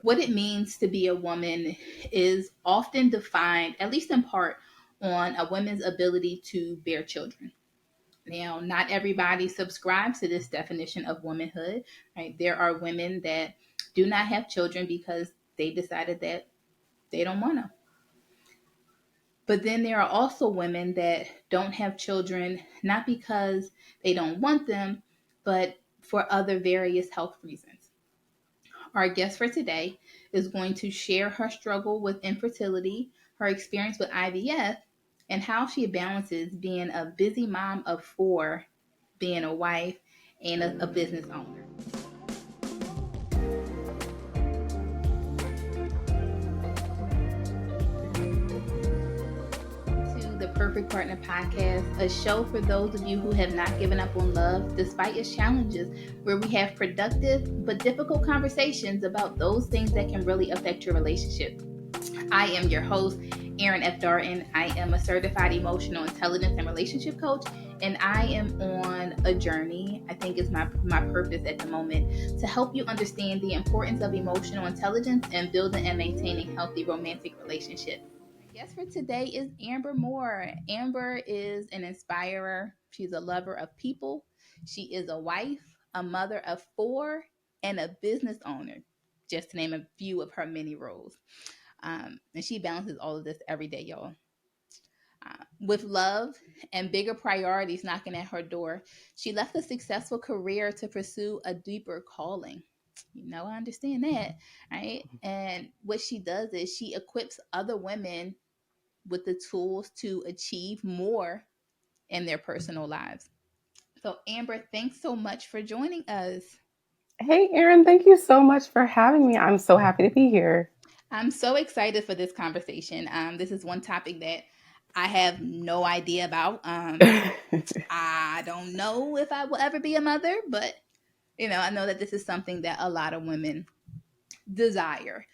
what it means to be a woman is often defined, at least in part, on a woman's ability to bear children. Now, not everybody subscribes to this definition of womanhood, right? There are women that do not have children because they decided that they don't want to. But then there are also women that don't have children, not because they don't want them, but for other various health reasons. Our guest for today is going to share her struggle with infertility, her experience with IVF, and how she balances being a busy mom of four, being a wife, and a business owner. To the Perfect Partner Podcast, a show for those of you who have not given up on love despite its challenges, where we have productive but difficult conversations about those things that can really affect your relationship. I am your host, Erin F. Darton. I am a certified emotional intelligence and relationship coach, and I am on a journey. I think it's my purpose at the moment to help you understand the importance of emotional intelligence and building and maintaining healthy romantic relationships. My guest for today is Amber Moore. Amber is an inspirer. She's a lover of people. She is a wife, a mother of four, and a business owner, just to name a few of her many roles. And she balances all of this every day, y'all. With love and bigger priorities knocking at her door, she left a successful career to pursue a deeper calling. I understand that, right? And what she does is she equips other women with the tools to achieve more in their personal lives. So, Amber, thanks so much for joining us. Hey, Erin, thank you so much for having me. I'm so happy to be here. I'm so excited for this conversation. This is one topic that I have no idea about. I don't know if I will ever be a mother, but I know that this is something that a lot of women desire.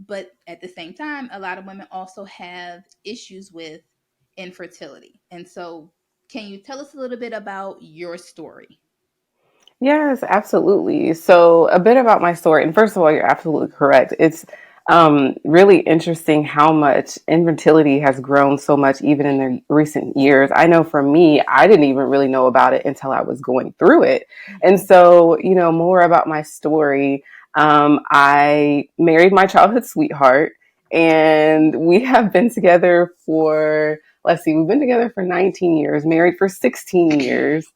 But at the same time, a lot of women also have issues with infertility. And so, can you tell us a little bit about your story? Yes, absolutely. So, a bit about my story. And first of all, you're absolutely correct. It's really interesting how much infertility has grown so much, even in the recent years. I know for me, I didn't even really know about it until I was going through it. And so, more about my story. I married my childhood sweetheart, and we have been together for, let's see, we've been together for 19 years, married for 16 years.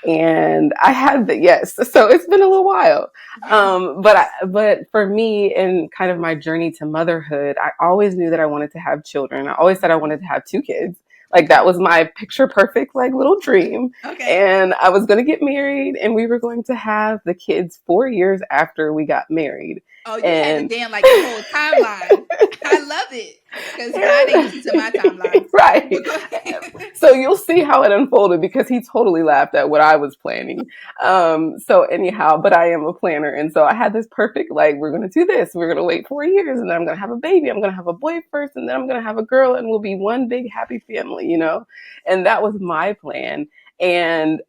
And I had the yes, so it's been a little while. But for me, in kind of my journey to motherhood, I always knew that I wanted to have children. I always said I wanted to have two kids. Like that was my picture perfect like little dream. Okay. And I was going to get married, and we were going to have the kids 4 years after we got married. Oh, you had the And damn like the whole timeline. I love it because God ain't listen to my timeline. Right. So you'll see how it unfolded because he totally laughed at what I was planning. So anyhow, but I am a planner. And so I had this perfect, like, we're going to do this. We're going to wait 4 years, and then I'm going to have a baby. I'm going to have a boy first, and then I'm going to have a girl, and we'll be one big happy family. And that was my plan. And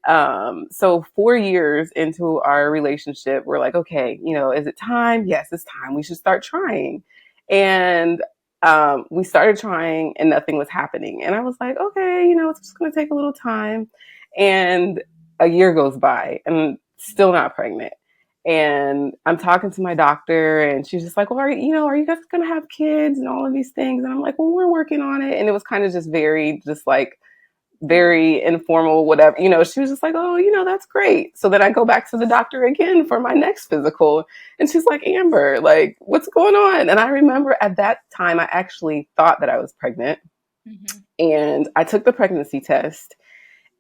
so 4 years into our relationship, we're like, okay, is it time? Yes, it's time. We should start trying. And we started trying, and nothing was happening. And I was like, okay, it's just going to take a little time. And a year goes by, and still not pregnant. And I'm talking to my doctor, and she's just like, well, are you guys going to have kids and all of these things? And I'm like, well, we're working on it. And it was kind of just very informal, whatever. She was just like, oh, that's great. So then I go back to the doctor again for my next physical. And she's like, Amber, like, what's going on? And I remember at that time, I actually thought that I was pregnant. Mm-hmm. And I took the pregnancy test,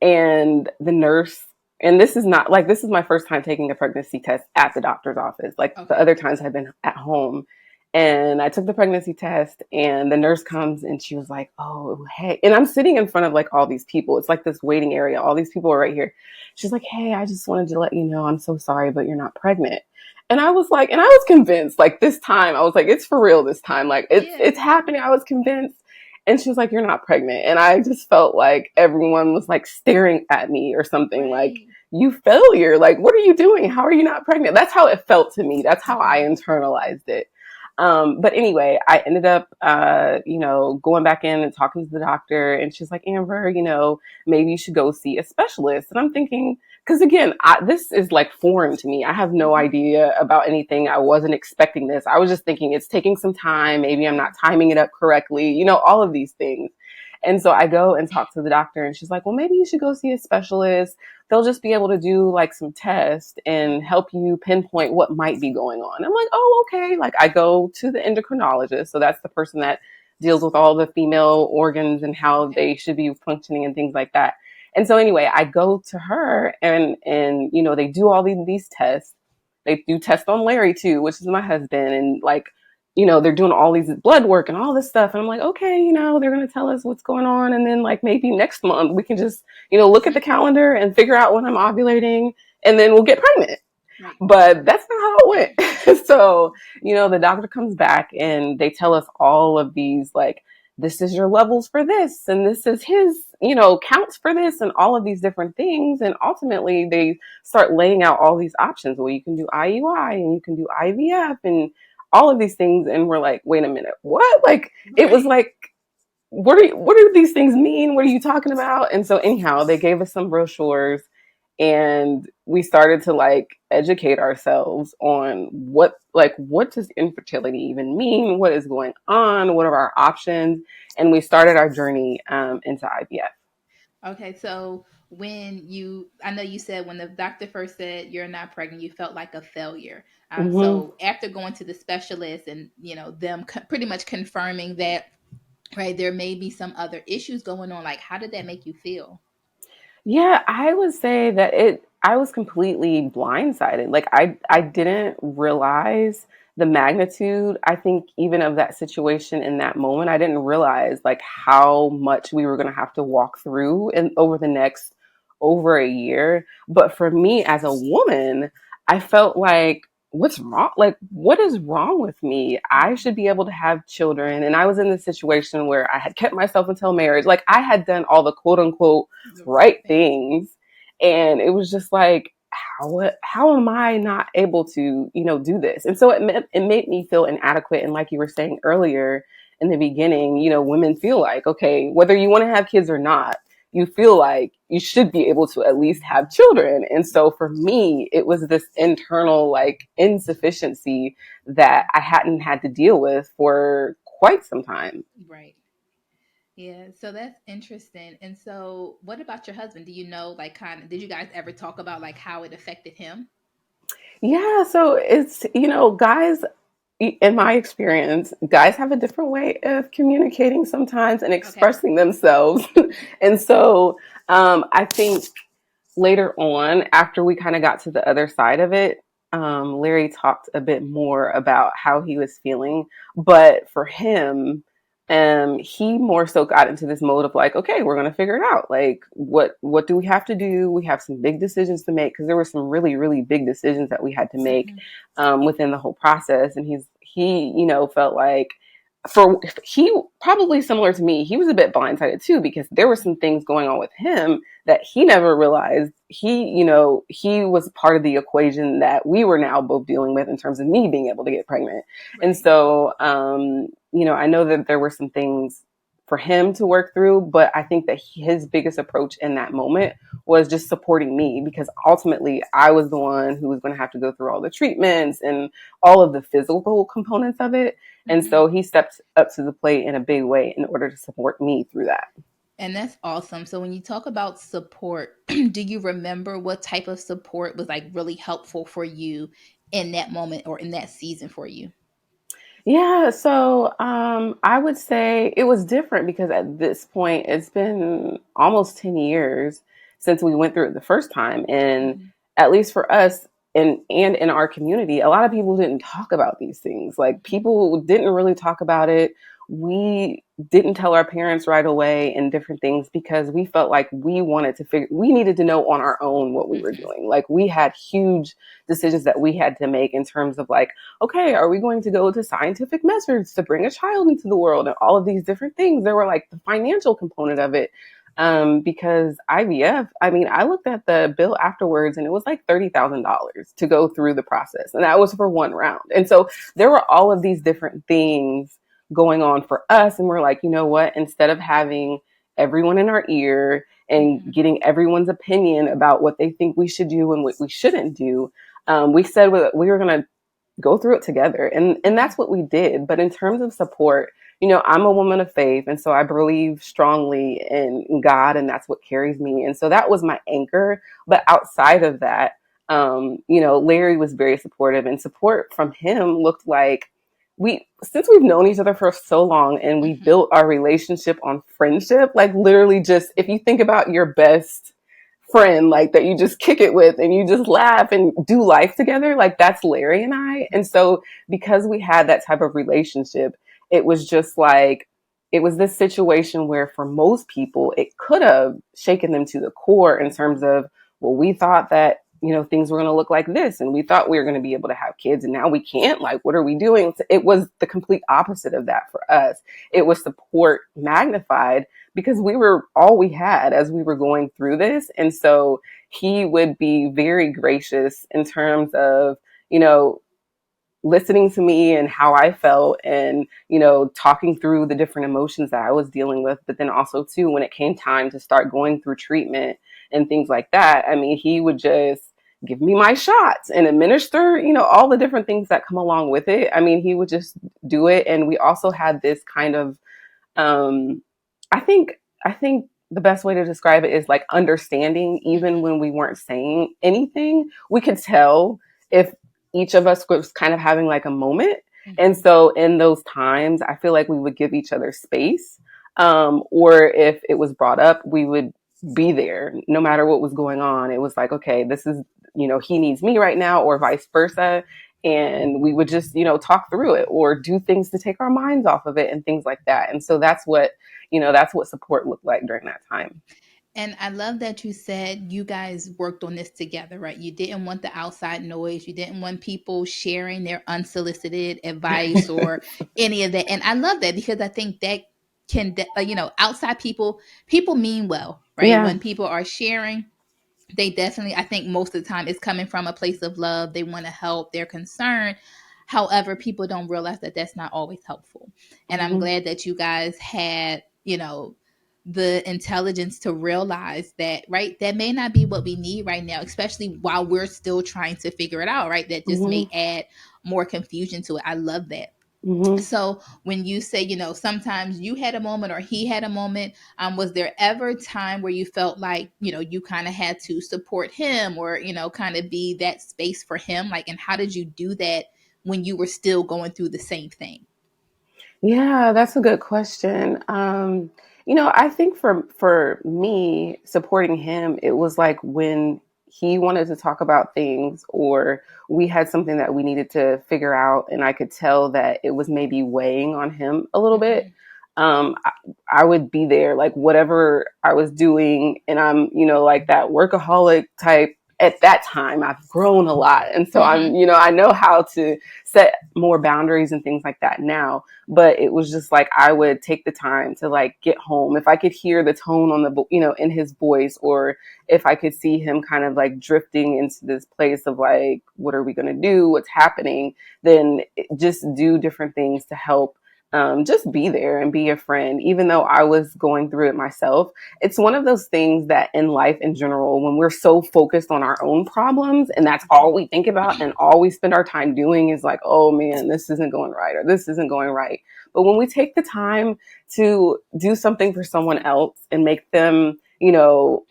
and the nurse, and this is my first time taking a pregnancy test at the doctor's office. Like okay. The other times I've been at home. And I took the pregnancy test, and the nurse comes, and she was like, oh, hey. And I'm sitting in front of like all these people. It's like this waiting area. All these people are right here. She's like, hey, I just wanted to let you know, I'm so sorry, but you're not pregnant. And I was like, and I was convinced, like this time, I was like, it's for real this time. Like it's happening. I was convinced. And she was like, you're not pregnant. And I just felt like everyone was like staring at me or something. Right. Like, you failure. Like, what are you doing? How are you not pregnant? That's how it felt to me. That's how I internalized it. But anyway, I ended up, going back in and talking to the doctor, and she's like, Amber, maybe you should go see a specialist. And I'm thinking, because again, this is like foreign to me. I have no Mhm. idea about anything. I wasn't expecting this. I was just thinking it's taking some time. Maybe I'm not timing it up correctly, all of these things. And so I go and talk to the doctor, and she's like, well, maybe you should go see a specialist. They'll just be able to do like some tests and help you pinpoint what might be going on. I'm like, oh, okay. Like I go to the endocrinologist. So that's the person that deals with all the female organs and how Okay. they should be functioning and things like that. And so anyway, I go to her and they do all these tests. They do tests on Larry too, which is my husband. And like, they're doing all these blood work and all this stuff. And I'm like, okay, they're going to tell us what's going on. And then like maybe next month we can just, look at the calendar and figure out when I'm ovulating and then we'll get pregnant. Right. But that's not how it went. So, the doctor comes back and they tell us all of these, like, this is your levels for this, and this is his, counts for this, and all of these different things. And ultimately, they start laying out all these options. Well, you can do IUI and you can do IVF and all of these things. And we're like, wait a minute, what? Like, it was Right. like, what do these things mean? What are you talking about? And so anyhow, they gave us some brochures and we started to like educate ourselves on what does infertility even mean? What is going on? What are our options? And we started our journey into IVF. Okay, so I know you said when the doctor first said you're not pregnant, you felt like a failure. Mm-hmm. So after going to the specialist and them pretty much confirming that, right, there may be some other issues going on. Like, how did that make you feel? Yeah, I would say that I was completely blindsided. Like I didn't realize the magnitude, I think, even of that situation in that moment. I didn't realize like how much we were going to have to walk through and over the next over a year. But for me as a woman, I felt like what's wrong? Like what is wrong with me? I should be able to have children. And I was in this situation where I had kept myself until marriage. Like I had done all the quote unquote The right right things. things. And it was just like, how am I not able to, do this? And so it made me feel inadequate. And like you were saying earlier in the beginning, women feel like, okay, whether you want to have kids or not, you feel like you should be able to at least have children. And so for me, it was this internal like insufficiency that I hadn't had to deal with for quite some time. Right. Yeah, so that's interesting. And so, what about your husband? Do you know, like, kind of, did you guys ever talk about like how it affected him? Yeah, so it's, guys, in my experience, guys have a different way of communicating sometimes and Okay. expressing themselves. And so I think later on, after we kind of got to the other side of it, Larry talked a bit more about how he was feeling. But for him, he more so got into this mode of like, okay, we're gonna figure it out. Like, what do we have to do? We have some big decisions to make because there were some really really big decisions that we had to make Hmm. within the whole process. And he felt like for he probably similar to me, he was a bit blindsided too because there were some things going on with him that he never realized he was part of the equation that we were now both dealing with in terms of me being able to get pregnant. And Right. so, I know that there were some things for him to work through, but I think that his biggest approach in that moment was just supporting me because ultimately I was the one who was going to have to go through all the treatments and all of the physical components of it. And Hmm. so he stepped up to the plate in a big way in order to support me through that. And that's awesome. So, when you talk about support, do you remember what type of support was like really helpful for you in that moment or in that season for you? Yeah, so I would say it was different because at this point it's been almost 10 years since we went through it the first time. And Hmm. at least for us and in our community, a lot of people didn't talk about these things. Like people didn't really talk about it. We didn't tell our parents right away and different things because we felt like we needed to know on our own what we were Hmm. doing. Like we had huge decisions that we had to make in terms of like, okay, are we going to go to scientific methods to bring a child into the world and all of these different things? There were like the financial component of it. because IVF, I mean, I looked at the bill afterwards and it was like $30,000 to go through the process. And that was for one round. And so there were all of these different things going on for us. And we're like, you know what? Instead of having everyone in our ear and Mm-hmm. getting everyone's opinion about what they think we should do and what we shouldn't do, we said we were going to go through it together. And Mm-hmm. that's what we did. But in terms of support, you know, I'm a woman of faith, and so I believe strongly in God, and that's what carries me. And so that was my anchor. But outside of that, you know, Larry was very supportive, and support from him looked like since we've known each other for so long and we Mm-hmm. built our relationship on friendship, like literally just if you think about your best friend like that you just kick it with and you just laugh and do life together, like that's Larry and I. And so because we had that type of relationship, it was just like it was this situation where for most people it could have shaken them to the core in terms of, well, we thought that, you know, things were going to look like this and we thought we were going to be able to have kids and now we can't, like what are we doing? It was the complete opposite of that for us. It was support magnified because we were all we had as we were going through this. And so he would be very gracious in terms of, you know, listening to me and how I felt and, you know, talking through the different emotions that I was dealing with. But then also, too, when it came time to start going through treatment and things like that, I mean, he would just give me my shots and administer, you know, all the different things that come along with it. I mean, he would just do it. And we also had this kind of um, I think the best way to describe it is like understanding. Even when we weren't saying anything, we could tell if each of us was kind of having like a moment. And Mm-hmm. so in those times, I feel like we would give each other space. Or if it was brought up, we would be there no matter what was going on. It was like, okay, this is, you know, he needs me right now, or vice versa. And we would just, you know, talk through it or do things to take our minds off of it and things like that. And so that's what, you know, that's what support looked like during that time. And I love that you said you guys worked on this together, right? You didn't want the outside noise. You didn't want people sharing their unsolicited advice or any of that. And I love that because I think that can, outside people mean well, right? Yeah. When people are sharing, they definitely, I think most of the time it's coming from a place of love. They want to help, they're concerned. However, people don't realize that that's not always helpful. And I'm Mm-hmm. glad that you guys had, the intelligence to realize that, right, that may not be what we need right now, especially while we're still trying to figure it out, right? That just may Mm-hmm. add more confusion to it. I love that. Mm-hmm. So when you say, sometimes you had a moment or he had a moment, was there ever a time where you felt like, you kind of had to support him or, kind of be that space for him? Like, and how did you do that when you were still going through the same thing? Yeah, that's a good question. You know, I think for me supporting him, it was like when he wanted to talk about things or we had something that we needed to figure out, and I could tell that it was maybe weighing on him a little bit. Hmm. I would be there, like whatever I was doing, and I'm, you know, like that workaholic type. At that time, I've grown a lot, and so I'm, Hmm. you know, I know how to set more boundaries and things like that now, but it was just like I would take the time to like get home if I could hear the tone on the, you know, in his voice, or if I could see him kind of like drifting into this place of like, what are we going to do, what's happening, then just do different things to help, just be there and be a friend, even though I was going through it myself. It's one of those things that in life in general, when we're so focused on our own problems and that's all we think about and all we spend our time doing is like, oh man, this isn't going right or this isn't going right. But when we take the time to do something for someone else and make them, you know,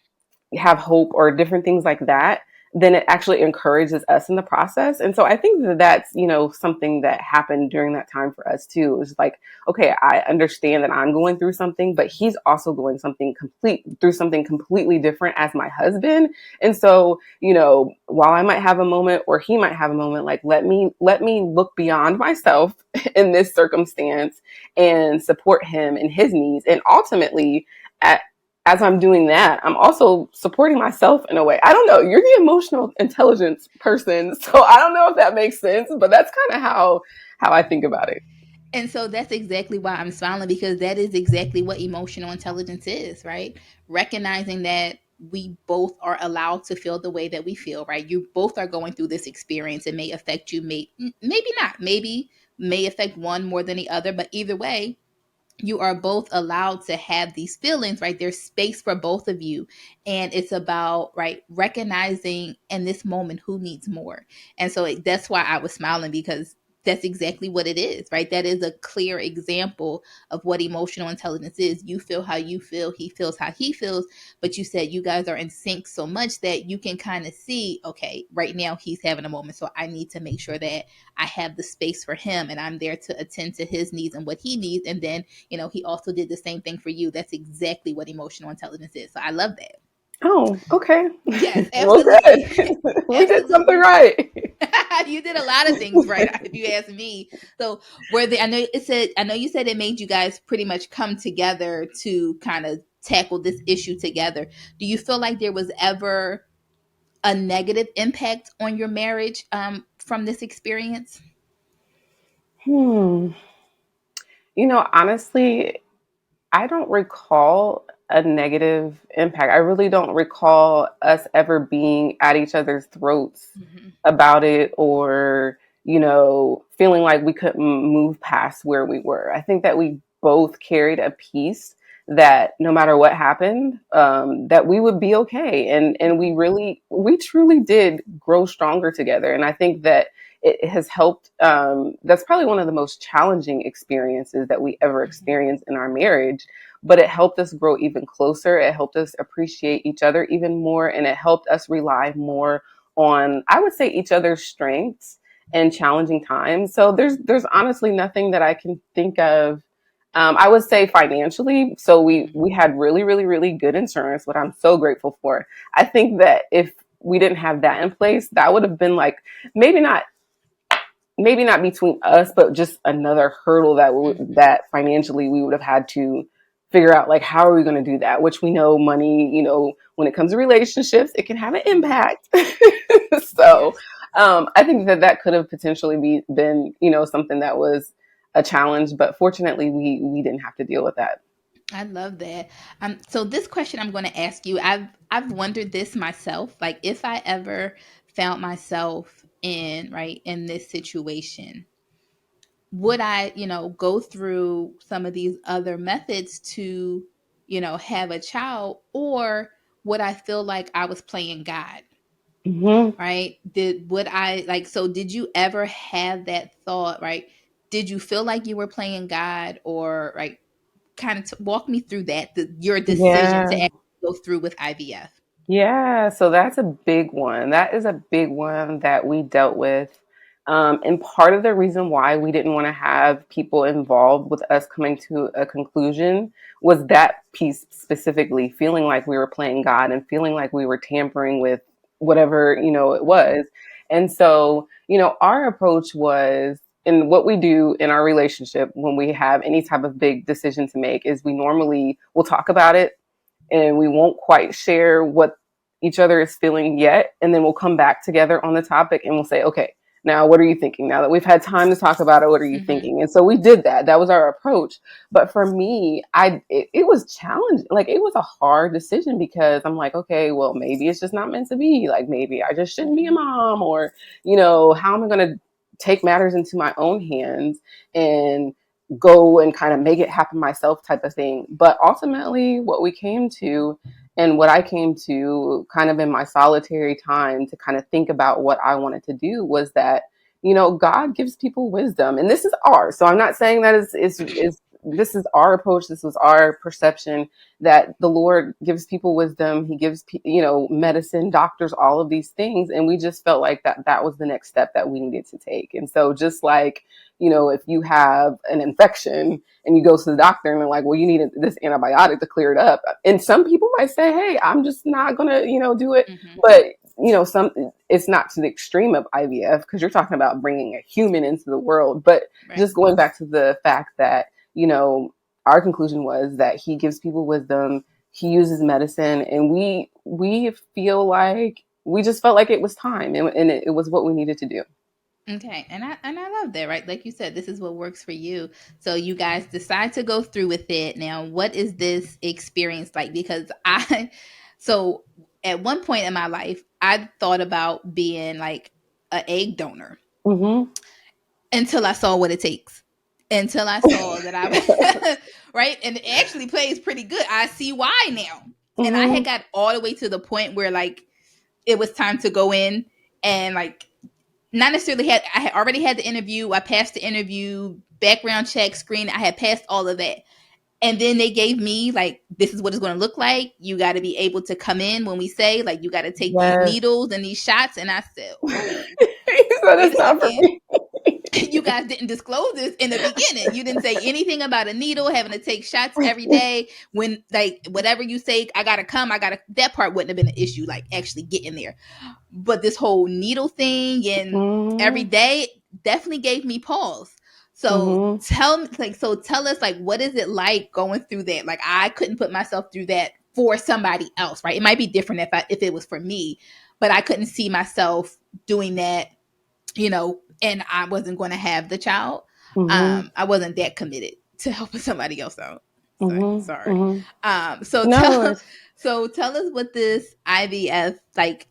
have hope or different things like that, then it actually encourages us in the process. And so I think that that's, you know, something that happened during that time for us too. It was like, okay, I understand that I'm going through something, but he's also going through something completely different as my husband. And so, you know, while I might have a moment or he might have a moment, like let me look beyond myself in this circumstance and support him in his needs. And ultimately, at as I'm doing that, I'm also supporting myself in a way. I don't know. You're the emotional intelligence person, so I don't know if that makes sense, but that's kind of how I think about it. And so that's exactly why I'm smiling, because that is exactly what emotional intelligence is, right? Recognizing that we both are allowed to feel the way that we feel, right? You both are going through this experience. It may affect you, maybe not, maybe may affect one more than the other, but either way, you are both allowed to have these feelings, right? There's space for both of you. And it's about, right, recognizing in this moment who needs more. And so that's why I was smiling, because that's exactly what it is, right? That is a clear example of what emotional intelligence is. You feel how you feel, he feels how he feels, but you said you guys are in sync so much that you can kind of see, okay, right now he's having a moment. So I need to make sure that I have the space for him and I'm there to attend to his needs and what he needs. And then he also did the same thing for you. That's exactly what emotional intelligence is. So I love that. Oh, okay. Yes, Well, good. absolutely. We did something Absolutely. right. You did a lot of things right, if you ask me. So where the I know you said it made you guys pretty much come together to kind of tackle this issue together. Do you feel like there was ever a negative impact on your marriage from this experience? Hmm. Honestly, I don't recall a negative impact. I really don't recall us ever being at each other's throats Hmm. about it or, feeling like we couldn't move past where we were. I think that we both carried a piece that no matter what happened, that we would be okay. And we truly did grow stronger together. And I think that it has helped. That's probably one of the most challenging experiences that we ever Hmm. experienced in our marriage, but it helped us grow even closer. It helped us appreciate each other even more, and it helped us rely more on, I would say, each other's strengths in challenging times. So there's honestly nothing that I can think of. I would say financially. So we had really really really good insurance, what I'm so grateful for. I think that if we didn't have that in place, that would have been like maybe not maybe not between us, but just another hurdle Hmm. that financially we would have had to figure out, like, how are we going to do that? Which we know money, when it comes to relationships, it can have an Right. impact. So Yes. I think that that could have potentially been, something that was a challenge, but fortunately we didn't have to deal with that. I love that. So this question I'm going to ask you, I've wondered this myself. Like, if I ever found myself in this situation, would I, go through some of these other methods to, have a child, or would I feel like I was playing God? Hmm. Right? Would I like, so did you ever have that thought, right? Did you feel like you were playing God, or right, kind of walk me through that, your decision to Yeah. actually go through with IVF. Yeah, so that's a big one. That is a big one that we dealt with. And part of the reason why we didn't want to have people involved with us coming to a conclusion was that piece specifically, feeling like we were playing God and feeling like we were tampering with whatever, it Hmm. was. And so, our approach was, and what we do in our relationship when we have any type of big decision to make is we normally will talk about it and we won't quite share what each other is feeling yet. And then we'll come back together on the topic and we'll say, okay, now what are you thinking? Now that we've had time to talk about it, what are you Hmm. thinking? And so we did that. That was our approach. But for me, it was challenging. Like it was a hard decision because I'm like, okay, well, maybe it's just not meant to be. Like maybe I just shouldn't be a Hmm. mom, or, how am I going to take matters into my own hands and go and kind of make it happen myself type of thing. But ultimately, what we came to and what I came to kind of in my solitary time to kind of think about what I wanted to do was that, God gives people wisdom. And this is ours. So I'm not saying that is this is our approach. This was our perception that the Lord gives people wisdom. He gives, medicine, doctors, all of these things. And we just felt like that was the next step that we needed to take. And so just like, if you have an infection and you go to the doctor and they're like, well, you need this antibiotic to clear it up. And some people might say, hey, I'm just not going to, do it. Hmm. But, it's not to the extreme of IVF because you're talking about bringing a human into the world. But Right. just going back to the fact that, our conclusion was that he gives people wisdom. He uses medicine, and we feel like we just felt like it was time, and it was what we needed to do. Okay, and I love that, right? Like you said, this is what works for you. So you guys decide to go through with it. Now, what is this experience like? Because so at one point in my life, I thought about being like an egg donor Mm-hmm. until I saw what it takes. Until I saw that I right, and it actually plays pretty good. I see why now. And I had Mm-hmm. got all the way to the point where like it was time to go in and like not necessarily I had already had the interview. I passed the interview, background check, screen. I had passed all of that. And then they gave me like, this is what it's going to look like. You got to be able to come in when we say like you got to take these Yes. needles and these shots. And I said, oh, He said wait it's a not for second. me. You guys didn't disclose this in the beginning. You didn't say anything about a needle having to take shots every day. When like whatever you say, I gotta come. I gotta. That part wouldn't have been an issue. Like actually getting there. But this whole needle thing and every Mm-hmm. day definitely gave me pause. So Mm-hmm. tell us like what is it like going through that? Like I couldn't put myself through that for somebody else, right? It might be different if it was for me, but I couldn't see myself doing that, and I wasn't going to have the child. Mm-hmm. I wasn't that committed to helping somebody else out. So Mm-hmm. sorry. Mm-hmm. So No, tell it's so tell us what this IVF like.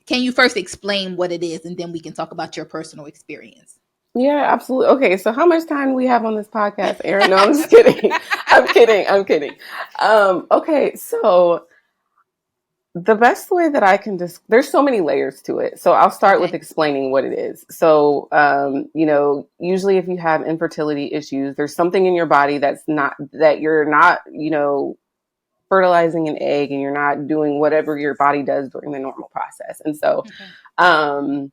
Can you first explain what it is, and then we can talk about your personal experience? yeah, absolutely. Okay, so how much time do we have on this podcast, Erin? No, I'm just kidding. I'm kidding. I'm kidding. Okay, so the best way that I can there's so many layers to it. So I'll start with Okay. explaining what it is. So, usually if you have infertility issues, there's something in your body that you're not, fertilizing an egg and you're not doing whatever your body does during the normal process. And so, Okay. um,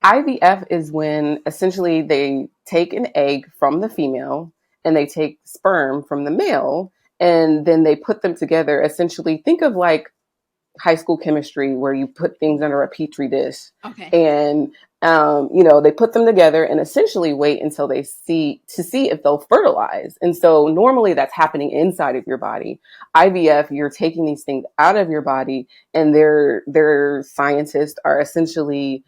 IVF is when essentially they take an egg from the female and they take sperm from the male and then they put them together. Essentially, think of like high school chemistry where you put things under a petri dish Okay. and they put them together and essentially wait until they see if they'll fertilize. And so normally that's happening inside of your body. IVF, you're taking these things out of your body and their scientists are essentially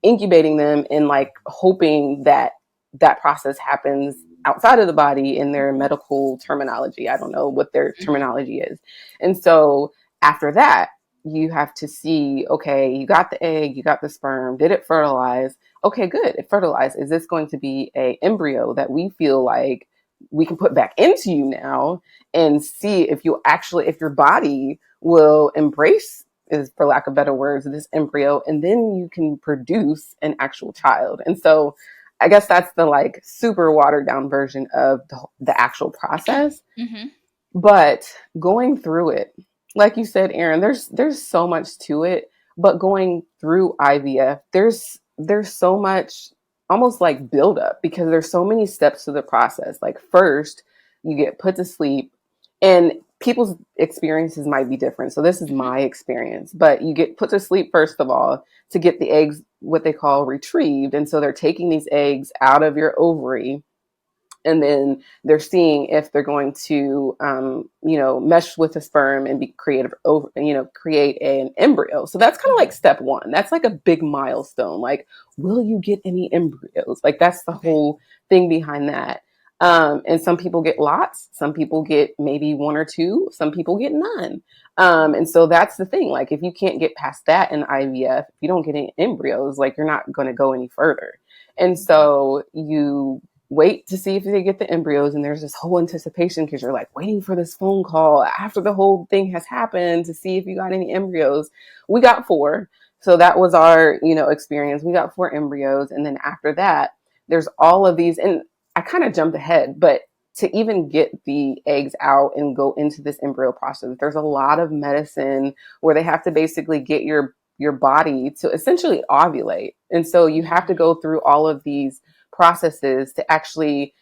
incubating them and like hoping that that process happens outside of the body in their medical terminology. I don't know what their Mm-hmm. terminology is. And so after that, you have to see, okay, you got the egg, you got the sperm, did it fertilize? Okay, good. It fertilized. Is this going to be a embryo that we feel like we can put back into you now and see if your body will embrace, is for lack of better words, this embryo, and then you can produce an actual child. And so I guess that's the like super watered down version of the actual process. Mm-hmm. But going through it, like you said, Aaron, there's so much to it. But going through IVF, there's so much almost like buildup because there's so many steps to the process. Like first, you get put to sleep, and people's experiences might be different. So this is Mm-hmm. my experience. But you get put to sleep first of all to get the eggs, what they call retrieved, and so they're taking these eggs out of your ovary and then they're seeing if they're going to mesh with the sperm and be creative over, create an embryo. So that's kind of Mm-hmm. like step one. That's like a big milestone. Like, will you get any embryos? Like that's the Okay. whole thing behind that. And some people get lots, some people get maybe one or two, some people get none. And so that's the thing. Like if you can't get past that in IVF, if you don't get any embryos, like you're not going to go any further. And Okay. so you wait to see if they get the embryos, and there's this whole anticipation because you're like waiting for this phone call after the whole thing has happened to see if you got any embryos. We got four, so that was our experience. We got four embryos, and then after that there's all of these, and I kind of jumped ahead, but to even get the eggs out and go into this embryo process, there's a lot of medicine where they have to basically get your body to essentially ovulate, and so you have to Mm-hmm. go through all of these processes to actually,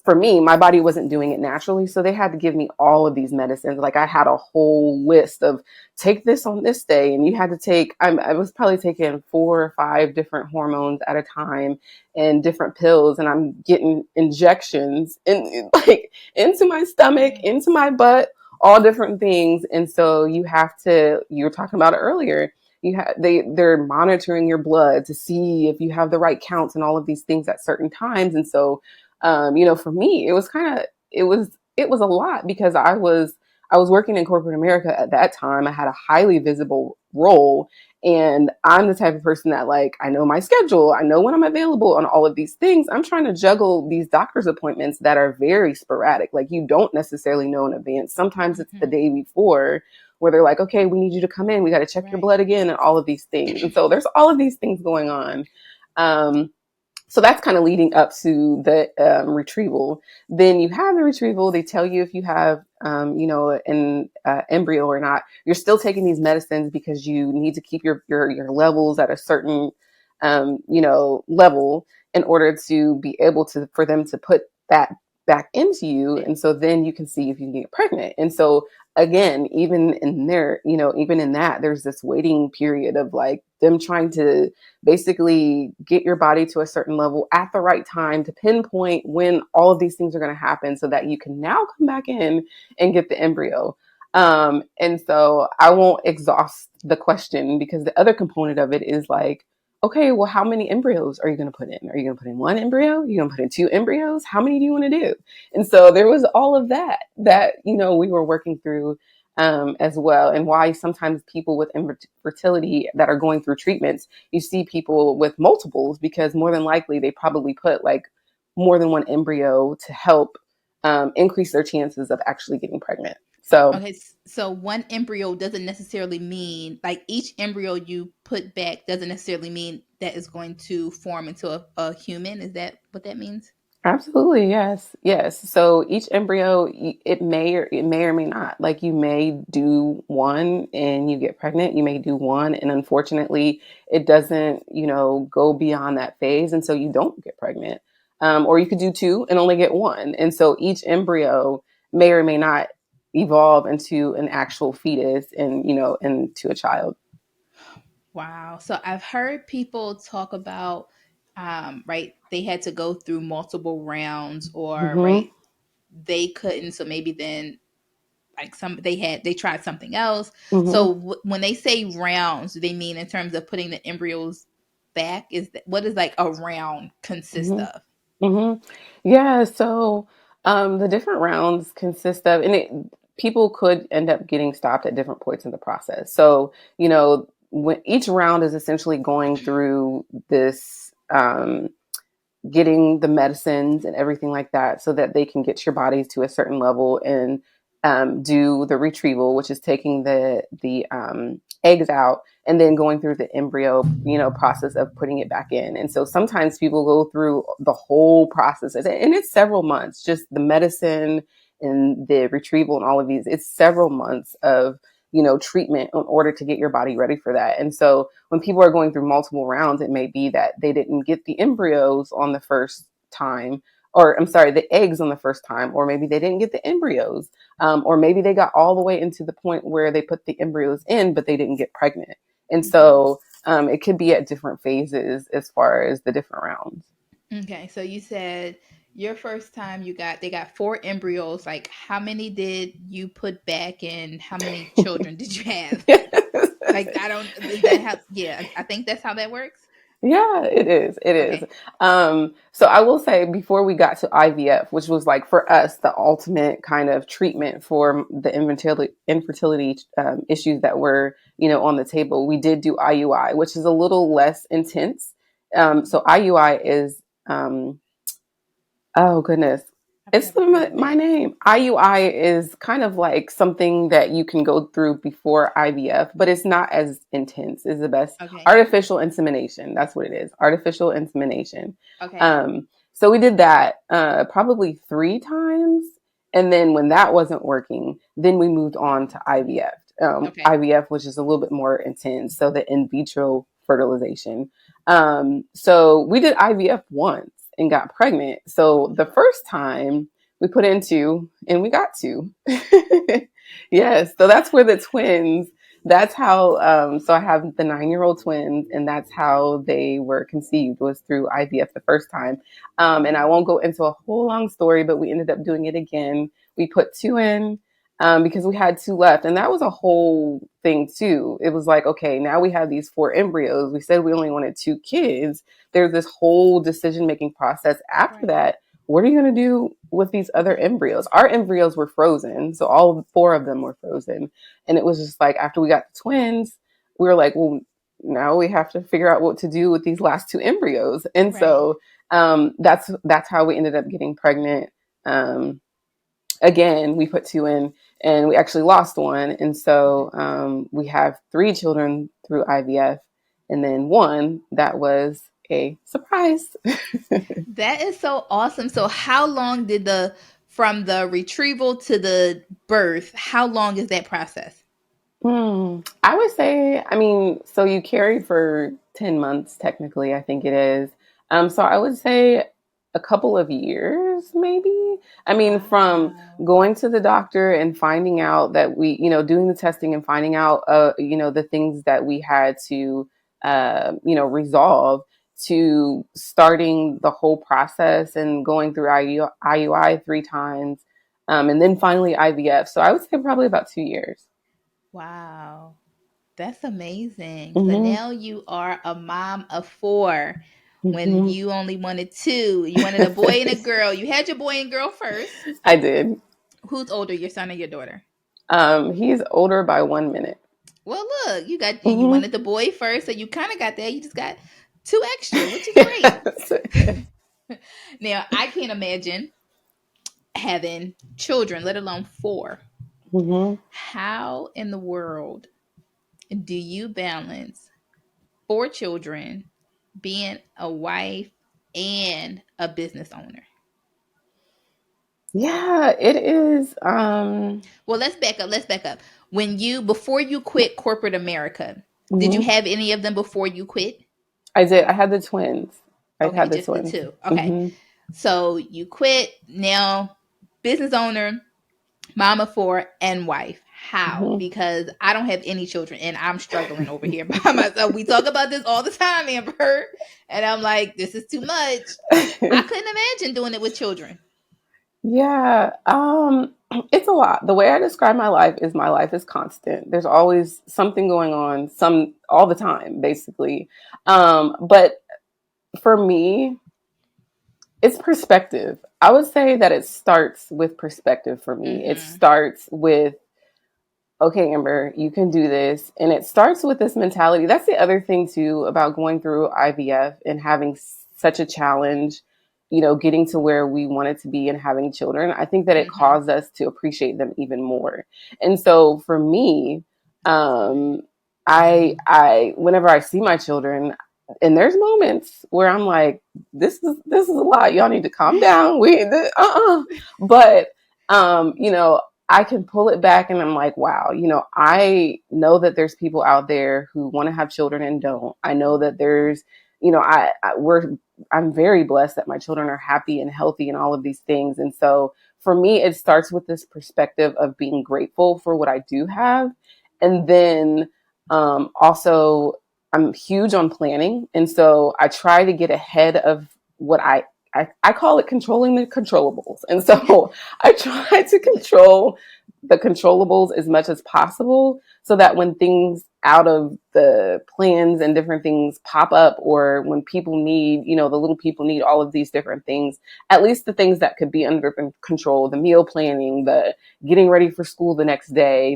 for me, my body wasn't doing it naturally. So they had to give me all of these medicines. Like I had a whole list of take this on this day. And you had to take, I was probably taking 4 or 5 different hormones at a time and different pills. And I'm getting injections like into my stomach, Yeah. into my butt, all different things. And so you were talking about it earlier. they're monitoring your blood to see if you have the right counts and all of these things at certain times. And so, for me, it was a lot because I was working in corporate America at that time. I had a highly visible role. And I'm the type of person that, like, I know my schedule. I know when I'm available on all of these things. I'm trying to juggle these doctor's appointments that are very sporadic. Like, you don't necessarily know in advance. Sometimes it's the Hmm. day before where they're like, okay, we need you to come in. We got to check your Right. blood again and all of these things. And so there's all of these things going on. Um, so that's kind of leading up to the retrieval. Then you have the retrieval. They tell you if you have, an embryo or not. You're still taking these medicines because you need to keep your levels at a certain, level in order to be able to for them to put that back into you, and so then you can see if you can get pregnant. And so again, even in that, there's this waiting period of like them trying to basically get your body to a certain level at the right time to pinpoint when all of these things are going to happen so that you can now come back in and get the embryo. And so I won't exhaust the question because the other component of it is like, okay, well, how many embryos are you going to put in? Are you going to put in one embryo? Are you going to put in two embryos? How many do you want to do? And so there was all of that we were working through as well, and why sometimes people with infertility that are going through treatments, you see people with multiples because more than likely they probably put like more than one embryo to help increase their chances of actually getting pregnant. So Okay, so one embryo doesn't necessarily mean like each embryo you put back doesn't necessarily mean that is going to form into a human. Is that what that means? absolutely, yes, yes. So each embryo, it may or may not. Like you may do one and you get pregnant. You may do one, and unfortunately, it doesn't, go beyond that phase, and so you don't get pregnant. Or you could do two and only get one, and so each embryo may or may not evolve into an actual fetus, and into a child. Wow. So I've heard people talk about, right, they had to go through multiple rounds, or, Hmm. right, they couldn't. So maybe then, like, they tried something else. Hmm. So when they say rounds, do they mean in terms of putting the embryos back? What does like a round consist Hmm. of? Hmm. Yeah, so the different rounds consist of, and people could end up getting stopped at different points in the process. So, when each round is essentially going through this, getting the medicines and everything like that so that they can get your bodies to a certain level and do the retrieval, which is taking the eggs out and then going through the embryo process of putting it back in. And so sometimes people go through the whole process, and it's several months, just the medicine and the retrieval and all of these. It's several months of treatment in order to get your body ready for that. And so when people are going through multiple rounds, it may be that they didn't get the embryos on the first time, or I'm sorry, the eggs on the first time, or maybe they didn't get the embryos, or maybe they got all the way into the point where they put the embryos in, but they didn't get pregnant. And Okay. so it could be at different phases as far as the different rounds. Okay. So you said your first time they got four embryos. Like, how many did you put back, and how many children did you have? Like, I don't, is that how, yeah, I think that's how that works. Yeah, it is. It is. Okay. So I will say before we got to IVF, which was like for us the ultimate kind of treatment for the infertility issues that were on the table, we did do IUI, which is a little less intense. So IUI is oh goodness. I've It's never heard of my that. name. IUI is kind of like something that you can go through before IVF, but it's not as intense. Is the best Okay. artificial insemination. That's what it is. Artificial insemination. Okay. So we did that probably 3 times, and then when that wasn't working, then we moved on to IVF. Okay. IVF, which is a little bit more intense. So the in vitro fertilization. So we did IVF once and got pregnant. So the first time we put in two and we got two. Yes. So that's where the twins, that's how, so I have the 9-year-old twins, and that's how they were conceived, was through IVF the first time. And I Wow. won't go into a whole long story, but we ended up doing it again. We put two in. because we had two left. And that was a whole thing too. It was like, okay, now we have these four embryos. We said we only wanted two kids. There's this whole decision making process after Right. that. What are you going to do with these other embryos? Our embryos were frozen. So all four of them were frozen. And it was just like, after we got the twins, we were like, well, now we have to figure out what to do with these last two embryos. And Right. so that's how we ended up getting pregnant. Um, Again, we put two in, and we actually lost one. And Okay. so we have three children through IVF, and then one that was a surprise. That is so awesome. So how long did the from the retrieval to the birth, how long is that process? I would say, I mean, so you carry for 10 months, technically, I think it is. So I would say a couple of years, maybe. I mean, from Wow. going to the doctor and finding out that doing the testing and finding out, the things that we had to, resolve, to starting the whole process and going through IUI three times, and then finally IVF. So I would say probably about 2 years. Wow. That's amazing. So Hmm. now you are a mom of four when Hmm. you only wanted two. You wanted a boy and a girl. You had your boy and girl first. I did. Who's older, your son or your daughter? He's older by 1 minute. Well, look, you Hmm. wanted the boy first, so you kind of got that. You just got two extra, which is great. Now, I can't imagine having children, let alone four. Hmm. How in the world do you balance four children, being a wife, and a business owner? Yeah, it is. Well, let's back up. Let's back up. Before you quit corporate America, did you Mhm. have any of them before you quit? I did. I had the twins. I've Okay, had the just the twins. two. Okay. Hmm. So you quit now, business owner, mama four, and wife. How? Hmm. Because I don't have any children and I'm struggling over here by myself. We talk about this all the time, Amber. And I'm like, this is too much. I couldn't imagine doing it with children. Yeah, it's a lot. The way I describe my life is constant. There's always something going on, some all the time, basically. But for me, it's perspective. I would say that it starts with perspective for me. It Mm-hmm. starts with, okay, Amber, you can do this. And it starts with this mentality. That's the other thing, too, about going through IVF and having such a challenge, getting to where we wanted to be and having children. I think that it Mm-hmm. caused us to appreciate them even more. And so for me, um, whenever I see my children, and there's moments where I'm like, this is a lot. Y'all need to calm down. But, I can pull it back and I'm like, wow, I know that there's people out there who want to have children and don't. I know that there's, I'm very blessed that my children are happy and healthy and all of these things. And so for me, it starts with this perspective of being grateful for what I do have. And then also, I'm huge on planning. And so I try to get ahead of what I call it controlling the controllables. And so I try to control the controllables as much as possible so that when things out of the plans and different things pop up, or when people need, the little people need all of these different things, at least the things that could be under control, the meal planning, the getting ready for school the next day,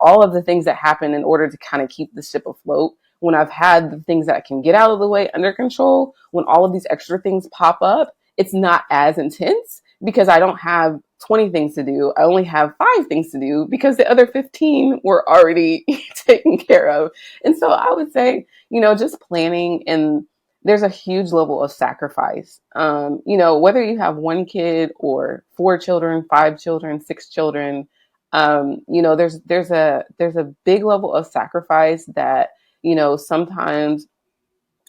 all of the things that happen in order to kind of keep the ship afloat. When I've had the things that I can get out of the way under control, when all of these extra things pop up, it's not as intense because I don't have 20 things to do. I only have 5 things to do because the other 15 were already taken care of. And so I would say, just planning, and there's a huge level of sacrifice. Whether you have one kid or 4 children, 5 children, 6 children, there's a big level of sacrifice that, sometimes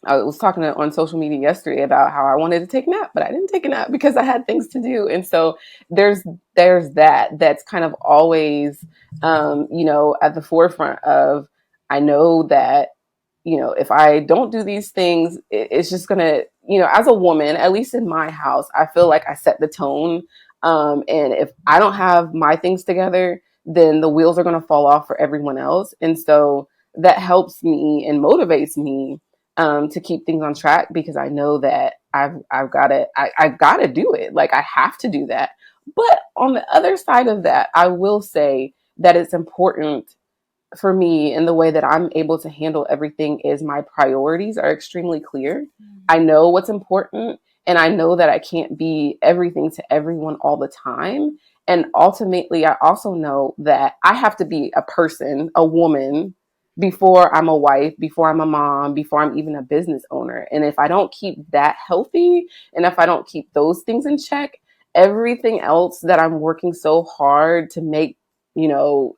I was talking on social media yesterday about how I wanted to take a nap, but I didn't take a nap because I had things to do. And so there's that's kind of always, at the forefront of, I know that, if I don't do these things, it's just gonna, as a woman, at least in my house, I feel like I set the tone. And if I don't have my things together, then the wheels are going to fall off for everyone else. And so that helps me and motivates me to keep things on track, because I know that I've got to I've got to do it. Like I have to do that. But on the other side of that, I will say that it's important for me in the way that I'm able to handle everything is my priorities are extremely clear. I know what's important, and I know that I can't be everything to everyone all the time. And ultimately, I also know that I have to be a person, a woman, before I'm a wife, before I'm a mom, before I'm even a business owner. And if I don't keep that healthy, and if I don't keep those things in check, everything else that I'm working so hard to make, you know,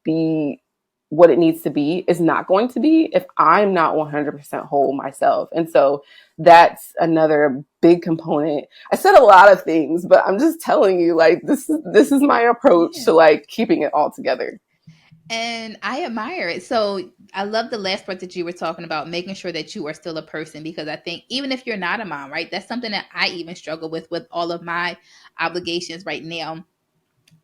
be what it needs to be is not going to be if I'm not 100% whole myself. And so that's another big component. I said a lot of things, but I'm just telling you, like, this is my approach Yeah. to like keeping it all together. And I admire it. So I love the last part that you were talking about, making sure that you are still a person, because I think even if you're not a mom, right, that's something that I even struggle with all of my obligations right now.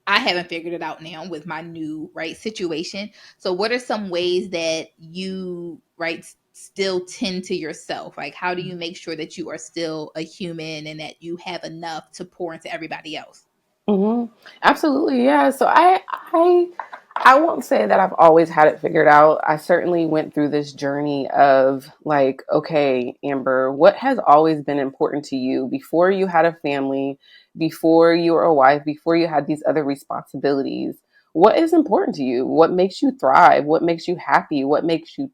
I haven't figured it out now with my new right situation. So what are some ways that you right still tend to yourself? Like how do you make sure that you are still a human and that you have enough to pour into everybody else? hmm Absolutely, yeah. So I won't say that I've always had it figured out. I certainly went through this journey of like, okay, Amber, what has always been important to you before you had a family, before you were a wife, before you had these other responsibilities? What is important to you? What makes you thrive? What makes you happy? What makes you,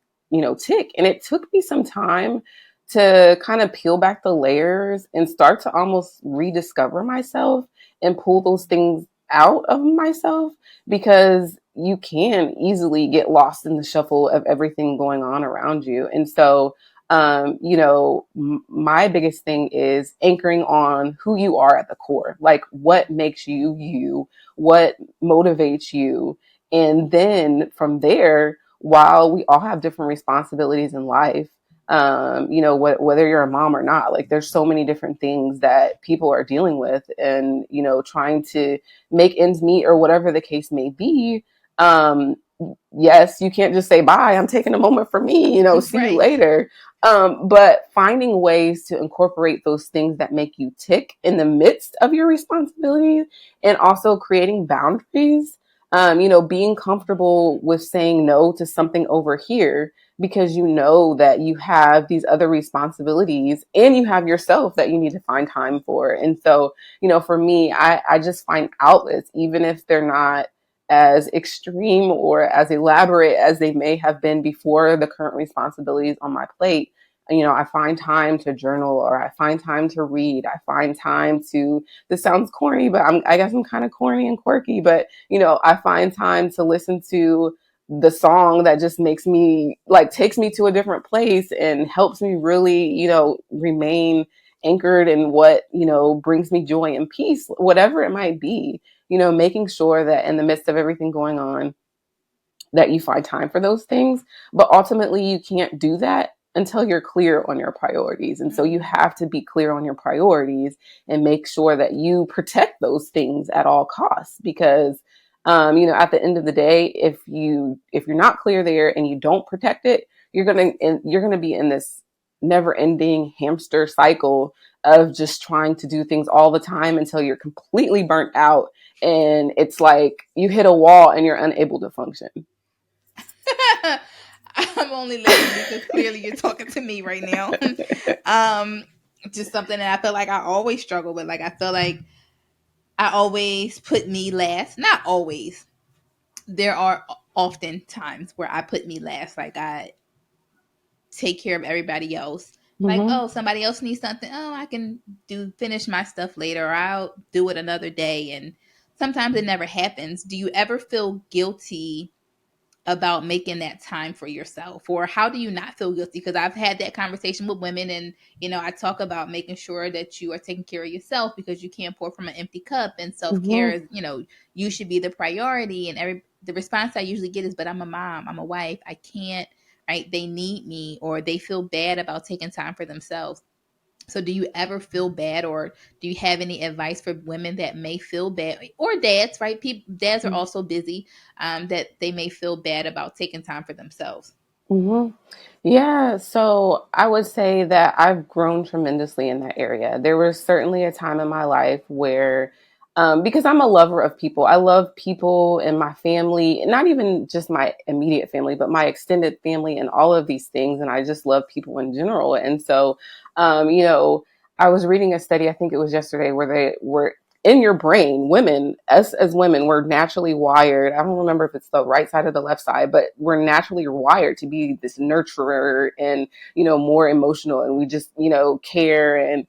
tick? And it took me some time to kind of peel back the layers and start to almost rediscover myself and pull those things out of myself, because you can easily get lost in the shuffle of everything going on around you. And so, my biggest thing is anchoring on who you are at the core, like what makes you you, what motivates you. And then from there, while we all have different responsibilities in life, whether you're a mom or not, like there's so many different things that people are dealing with, and trying to make ends meet or whatever the case may be. um yes, you can't just say bye, I'm taking a moment for me, see you Right. later. But finding ways to incorporate those things that make you tick in the midst of your responsibilities, and also creating boundaries, being comfortable with saying no to something over here, because you know that you have these other responsibilities and you have yourself that you need to find time for. And so, for me, I just find outlets, even if they're not as extreme or as elaborate as they may have been before the current responsibilities on my plate. I find time to journal, or I find time to read. I find time to, this sounds corny, but I guess I'm kind of corny and quirky, but, I find time to listen to the song that just makes me like takes me to a different place and helps me really, remain anchored in what, brings me joy and peace, whatever it might be, making sure that in the midst of everything going on, that you find time for those things. But ultimately, you can't do that until you're clear on your priorities. And so you Mm. have to be clear on your priorities and make sure that you protect those things at all costs. Because, at the end of the day, if you're not clear there and you don't protect it, you're gonna be in this never ending hamster cycle of just trying to do things all the time until you're completely burnt out, and it's like you hit a wall and you're unable to function. I'm only laughing because clearly you're talking to me right now. um, just something that I feel like I always struggle with. Like I feel like I always put me last. Not always. There are often times where I put me last. Like I take care of everybody else. Like, hmm oh, somebody else needs something. Oh, I can finish my stuff later, or I'll do it another day. And sometimes it never happens. Do you ever feel guilty about making that time for yourself, or how do you not feel guilty? Because I've had that conversation with women, and I talk about making sure that you are taking care of yourself, because you can't pour from an empty cup, and self-care hmm is, you should be the priority. And the response I usually get is, but I'm a mom, I'm a wife, I can't, right? They need me, or they feel bad about taking time for themselves. So do you ever feel bad, or do you have any advice for women that may feel bad, or dads, right? People, dads are also busy, that they may feel bad about taking time for themselves. Hmm. Yeah, so I would say that I've grown tremendously in that area. There was certainly a time in my life where, because I'm a lover of people, I love people in my family, and not even just my immediate family, but my extended family and all of these things. And I just love people in general. And so, you know, I was reading a study, I think it was yesterday, where they were in your brain, women, us as women, we're naturally wired. I don't remember if it's the right side or the left side, but we're naturally wired to be this nurturer and, more emotional. And we just, care and,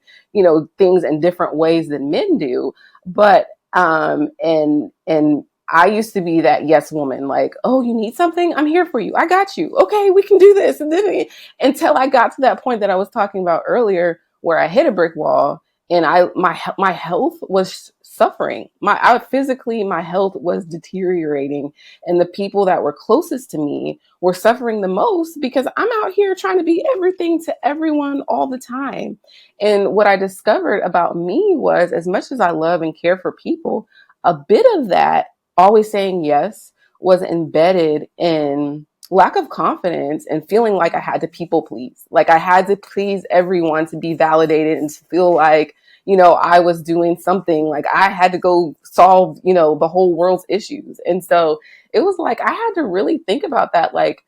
things in different ways than men do. But, and I used to be that yes woman, like, oh, you need something? I'm here for you. I got you. Okay, we can do this. And then until I got to that point that I was talking about earlier, where I hit a brick wall and my health was suffering. My health was deteriorating, and the people that were closest to me were suffering the most because I'm out here trying to be everything to everyone all the time. And what I discovered about me was, as much as I love and care for people, a bit of that always saying yes was embedded in lack of confidence and feeling like I had to people please. Like I had to please everyone to be validated and to feel like, I was doing something, like I had to go solve, the whole world's issues. And so it was like I had to really think about that. Like,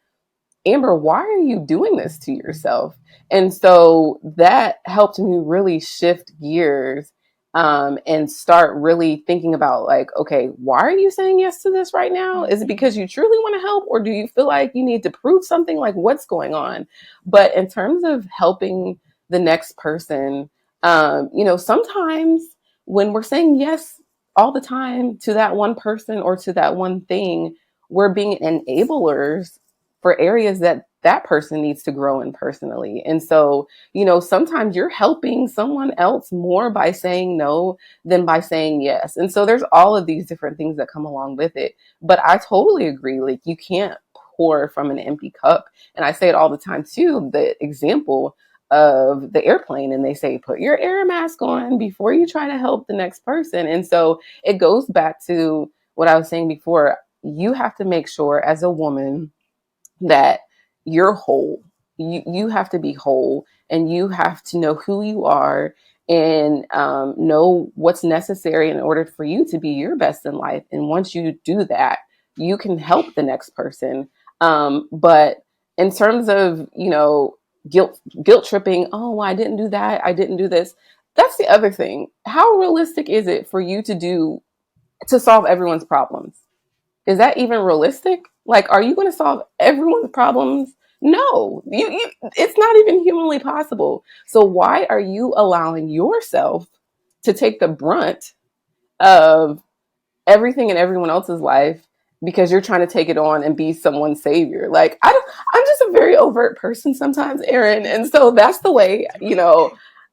Amber, why are you doing this to yourself? And so that helped me really shift gears, and start really thinking about, like, okay, why are you saying yes to this right now? Is it because you truly want to help, or do you feel like you need to prove something? Like, what's going on? But in terms of helping the next person, sometimes when we're saying yes all the time to that one person or to that one thing, we're being enablers for areas that that person needs to grow in personally. And so, sometimes you're helping someone else more by saying no than by saying yes. And so there's all of these different things that come along with it. But I totally agree. Like, you can't pour from an empty cup. And I say it all the time too, the example of the airplane, and they say, put your air mask on before you try to help the next person. And so it goes back to what I was saying before. You have to make sure as a woman that you're whole. You have to be whole, and you have to know who you are, and know what's necessary in order for you to be your best in life. And once you do that, you can help the next person. But in terms of, guilt tripping, oh, well, I didn't do that, I didn't do this. That's the other thing. How realistic is it for you to solve everyone's problems? Is that even realistic? Like, are you going to solve everyone's problems? No, it's not even humanly possible. So why are you allowing yourself to take the brunt of everything in everyone else's life because you're trying to take it on and be someone's savior? Like, I'm just a very overt person sometimes, Erin, and so that's the way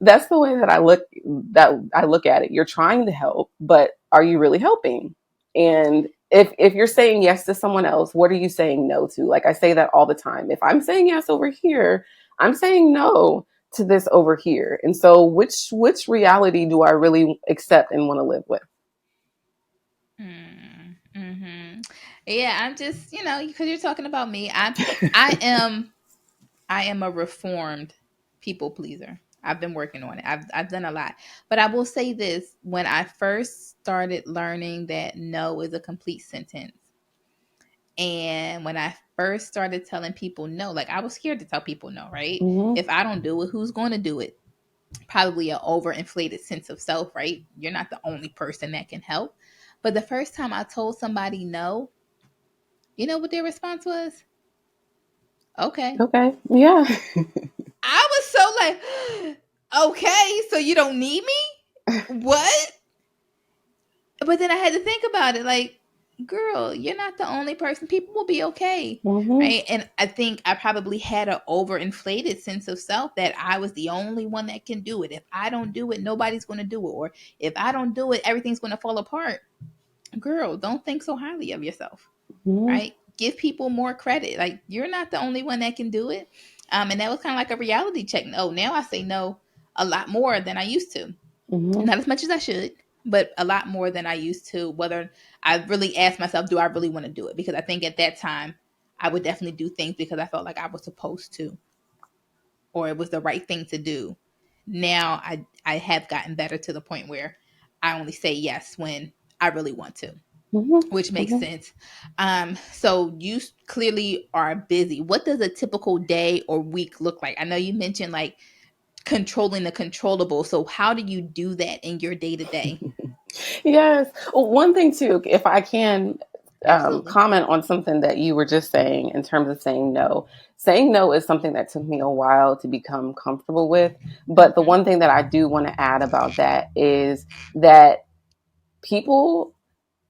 that I look at it. You're trying to help, but are you really helping? And if you're saying yes to someone else, what are you saying no to? Like, I say that all the time. If I'm saying yes over here, I'm saying no to this over here. And so which reality do I really accept and want to live with? Mm-hmm. Yeah, I'm just, because you're talking about me. I am I am a reformed people pleaser. I've been working on it. I've done a lot. But I will say this, when I first started learning that no is a complete sentence, and when I first started telling people no, like I was scared to tell people no, right? Mm-hmm. If I don't do it, who's going to do it? Probably an overinflated sense of self, right? You're not the only person that can help. But the first time I told somebody no, you know what their response was? Okay. Okay. Yeah. I was so like, okay, so you don't need me? What? But then I had to think about it, like, girl, you're not the only person. People will be okay. Mm-hmm. Right. And I think I probably had an overinflated sense of self that I was the only one that can do it. If I don't do it, nobody's going to do it. Or if I don't do it, everything's going to fall apart. Girl, don't think so highly of yourself. Mm-hmm. Right? Give people more credit. Like, you're not the only one that can do it. And that was kind of like a reality check. Oh, now I say no. a lot more than I used to. Mm-hmm. Not as much as I should, but a lot more than I used to. Whether I really asked myself, do I really want to do it? Because I think at that time, I would definitely do things because I felt like I was supposed to, or it was the right thing to do. Now I have gotten better to the point where I only say yes when I really want to, Mm-hmm. which makes Mm-hmm. sense. So you clearly are busy. What does a typical day or week look like? I know you mentioned like controlling the controllable. So how do you do that in your day to day? Yes. Well, one thing too, if I can Absolutely. comment on something that you were just saying in terms of saying no. Saying no is something that took me a while to become comfortable with. But the Hmm. one thing that I do want to add about that is that people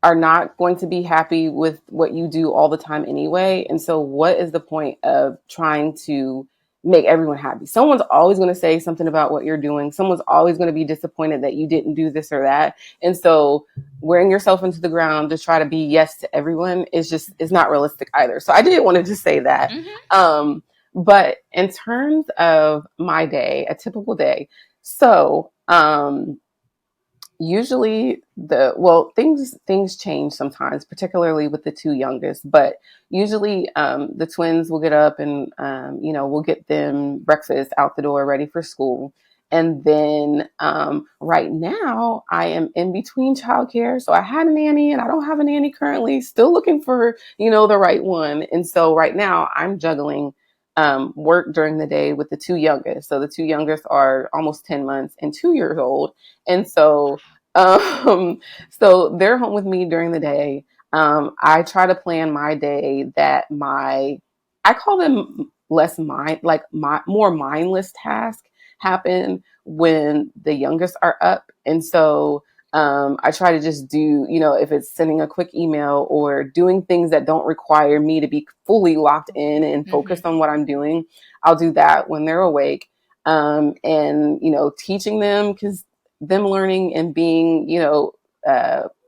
are not going to be happy with what you do all the time anyway. And so, what is the point of trying to make everyone happy? Someone's always going to say something about what you're doing. Someone's always going to be disappointed that you didn't do this or that. And so, wearing yourself into the ground to try to be yes to everyone is not realistic either. So, I did want to just say that. Hmm. But in terms of my day, a typical day, so usually things change sometimes, particularly with the two youngest, but usually the twins will get up and we'll get them breakfast out the door ready for school. And then right now I am in between childcare, so I had a nanny and I don't have a nanny currently, still looking for the right one. And so right now I'm juggling work during the day with the two youngest. So the two youngest are almost 10 months and 2 years old. And um, so they're home with me during the day. I try to plan my day that I call them less mind, like my more mindless tasks happen when the youngest are up. And so I try to just do, if it's sending a quick email or doing things that don't require me to be fully locked in and Hmm. focused on what I'm doing, I'll do that when they're awake. And teaching them, because them learning and being,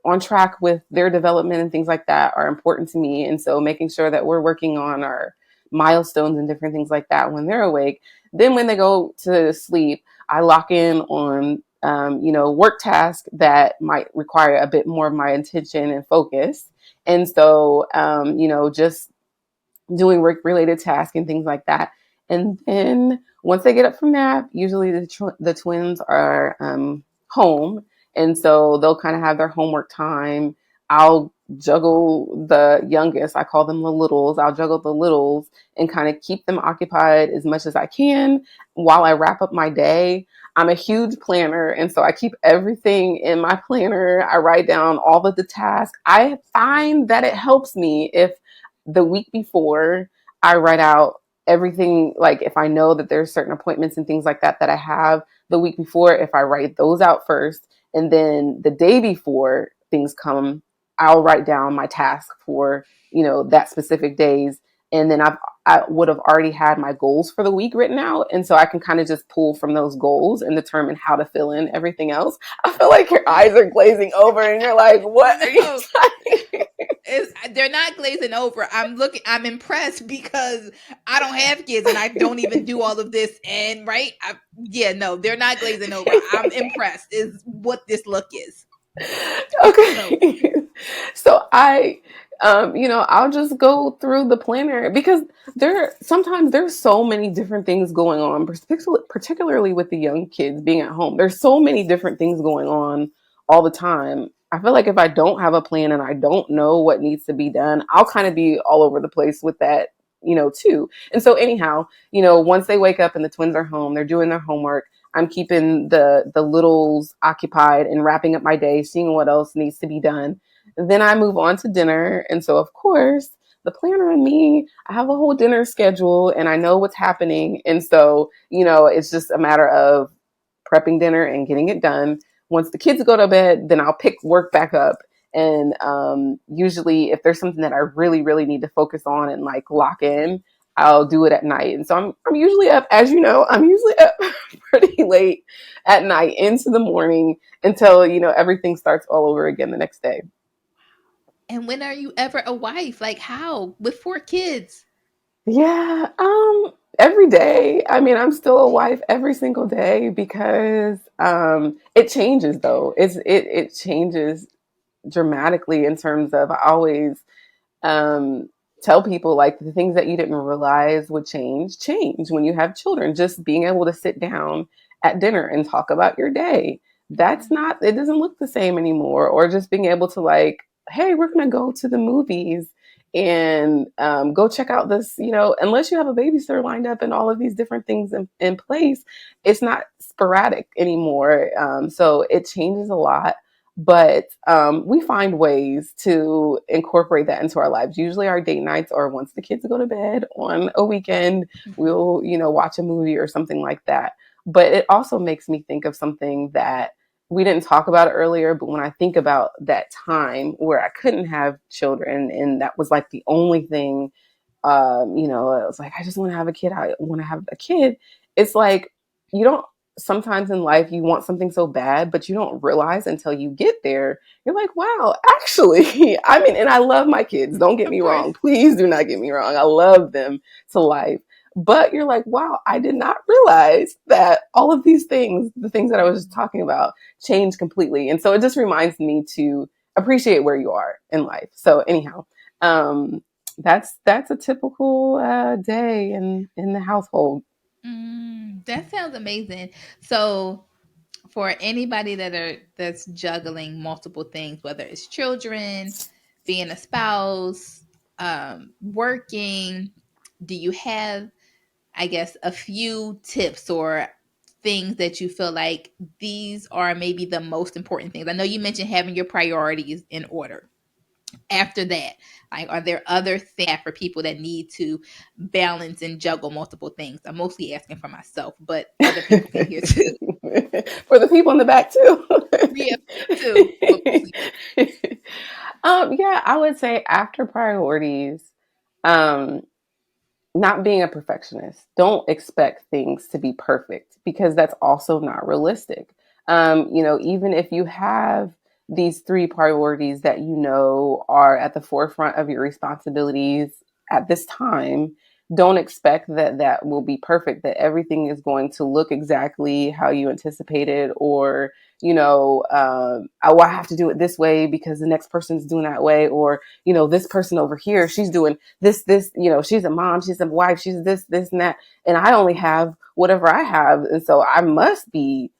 on track with their development and things like that are important to me. And so making sure that we're working on our milestones and different things like that when they're awake. Then when they go to sleep, I lock in on, work tasks that might require a bit more of my attention and focus. And so, just doing work related tasks and things like that. And then once they get up from nap, usually the twins are home. And so they'll kind of have their homework time. I'll juggle the youngest. I call them the littles. I'll juggle the littles and kind of keep them occupied as much as I can while I wrap up my day. I'm a huge planner. And so I keep everything in my planner. I write down all of the tasks. I find that it helps me if the week before I write out everything. Like if I know that there's certain appointments and things like that I have the week before, if I write those out first, and then the day before things come, I'll write down my task for that specific days. And then I would have already had my goals for the week written out, and so I can kind of just pull from those goals and determine how to fill in everything else. I feel like your eyes are glazing over and you're like, what are you No, talking? they're not glazing over. I'm looking. I'm impressed because I don't have kids and I don't even do all of this. And right, yeah, no, they're not glazing over. I'm impressed. Is what this look is. So, Okay. So I'll just go through the planner because sometimes there's so many different things going on, particularly with the young kids being at home. There's so many different things going on all the time. I feel like if I don't have a plan and I don't know what needs to be done, I'll kind of be all over the place with that, too. And so anyhow, once they wake up and the twins are home, they're doing their homework. I'm keeping the littles occupied and wrapping up my day, seeing what else needs to be done. Then I move on to dinner. And so, of course, the planner and me, I have a whole dinner schedule and I know what's happening. And so, it's just a matter of prepping dinner and getting it done. Once the kids go to bed, then I'll pick work back up. And usually, if there's something that I really, really need to focus on and like lock in, I'll do it at night. And so I'm usually up, as you know, I'm usually up pretty late at night into the morning until, everything starts all over again the next day. and when are you ever a wife? Like how with 4 kids? Yeah. every day. I mean, I'm still a wife every single day because it changes though. It changes dramatically in terms of I always um, tell people like the things that you didn't realize would change when you have children. Just being able to sit down at dinner and talk about your day. That's not, it doesn't look the same anymore. Or just being able to like, hey, we're going to go to the movies and go check out this, unless you have a babysitter lined up and all of these different things in place, it's not sporadic anymore. So it changes a lot, but we find ways to incorporate that into our lives. Usually our date nights are once the kids go to bed on a weekend, Mhm. we'll, watch a movie or something like that. But it also makes me think of something that we didn't talk about earlier, but when I think about that time where I couldn't have children and that was like the only thing, I was like, I just want to have a kid. I want to have a kid. It's like, you don't, sometimes in life, you want something so bad, but you don't realize until you get there. You're like, wow, actually, I mean, and I love my kids. Don't get Of me course. wrong. Please do not get me wrong. I love them to life. But you're like, wow, I did not realize that all of these things, the things that I was just talking about, change completely. And so it just reminds me to appreciate where you are in life. So, anyhow, um, that's a typical day in the household. That sounds amazing. So, for anybody that's juggling multiple things, whether it's children, being a spouse, working, do you have, I guess, a few tips or things that you feel like these are maybe the most important things? I know you mentioned having your priorities in order. After that, like, are there other things for people that need to balance and juggle multiple things? I'm mostly asking for myself, but other people can hear too. For the people in the back too. Yeah, too, but mostly. Yeah, I would say after priorities, um, not being a perfectionist. Don't expect things to be perfect because that's also not realistic. Even if you have these three priorities that are at the forefront of your responsibilities at this time, don't expect that that will be perfect, that everything is going to look exactly how you anticipated, or, oh, I have to do it this way because the next person's doing that way, or, this person over here, she's doing this, she's a mom, she's a wife, she's this and that, and I only have whatever I have, and so I must be,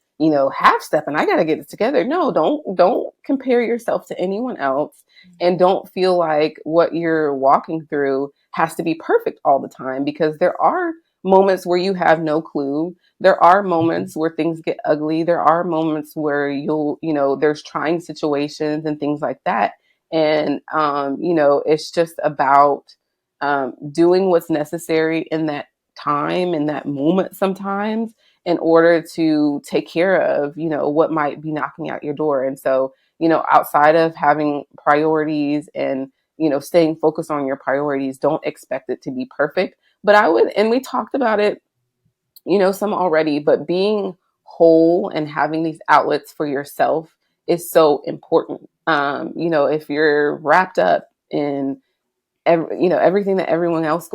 half step, and I got to get it together. No, don't compare yourself to anyone else, and don't feel like what you're walking through has to be perfect all the time, because there are moments where you have no clue. There are moments where things get ugly. There are moments where there's trying situations and things like that. And, it's just about doing what's necessary in that time, in that moment sometimes, in order to take care of, what might be knocking at your door. And so, outside of having priorities and, staying focused on your priorities, don't expect it to be perfect. But I would, and we talked about it, some already, but being whole and having these outlets for yourself is so important. If you're wrapped up in everything that everyone else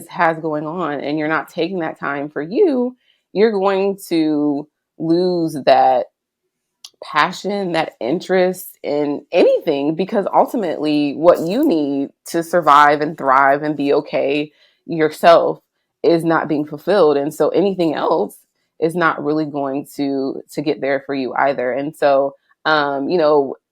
has going on, and you're not taking that time for you, you're going to lose that passion, that interest in anything, because ultimately what you need to survive and thrive and be okay yourself is not being fulfilled. And so anything else is not really going to get there for you either. And so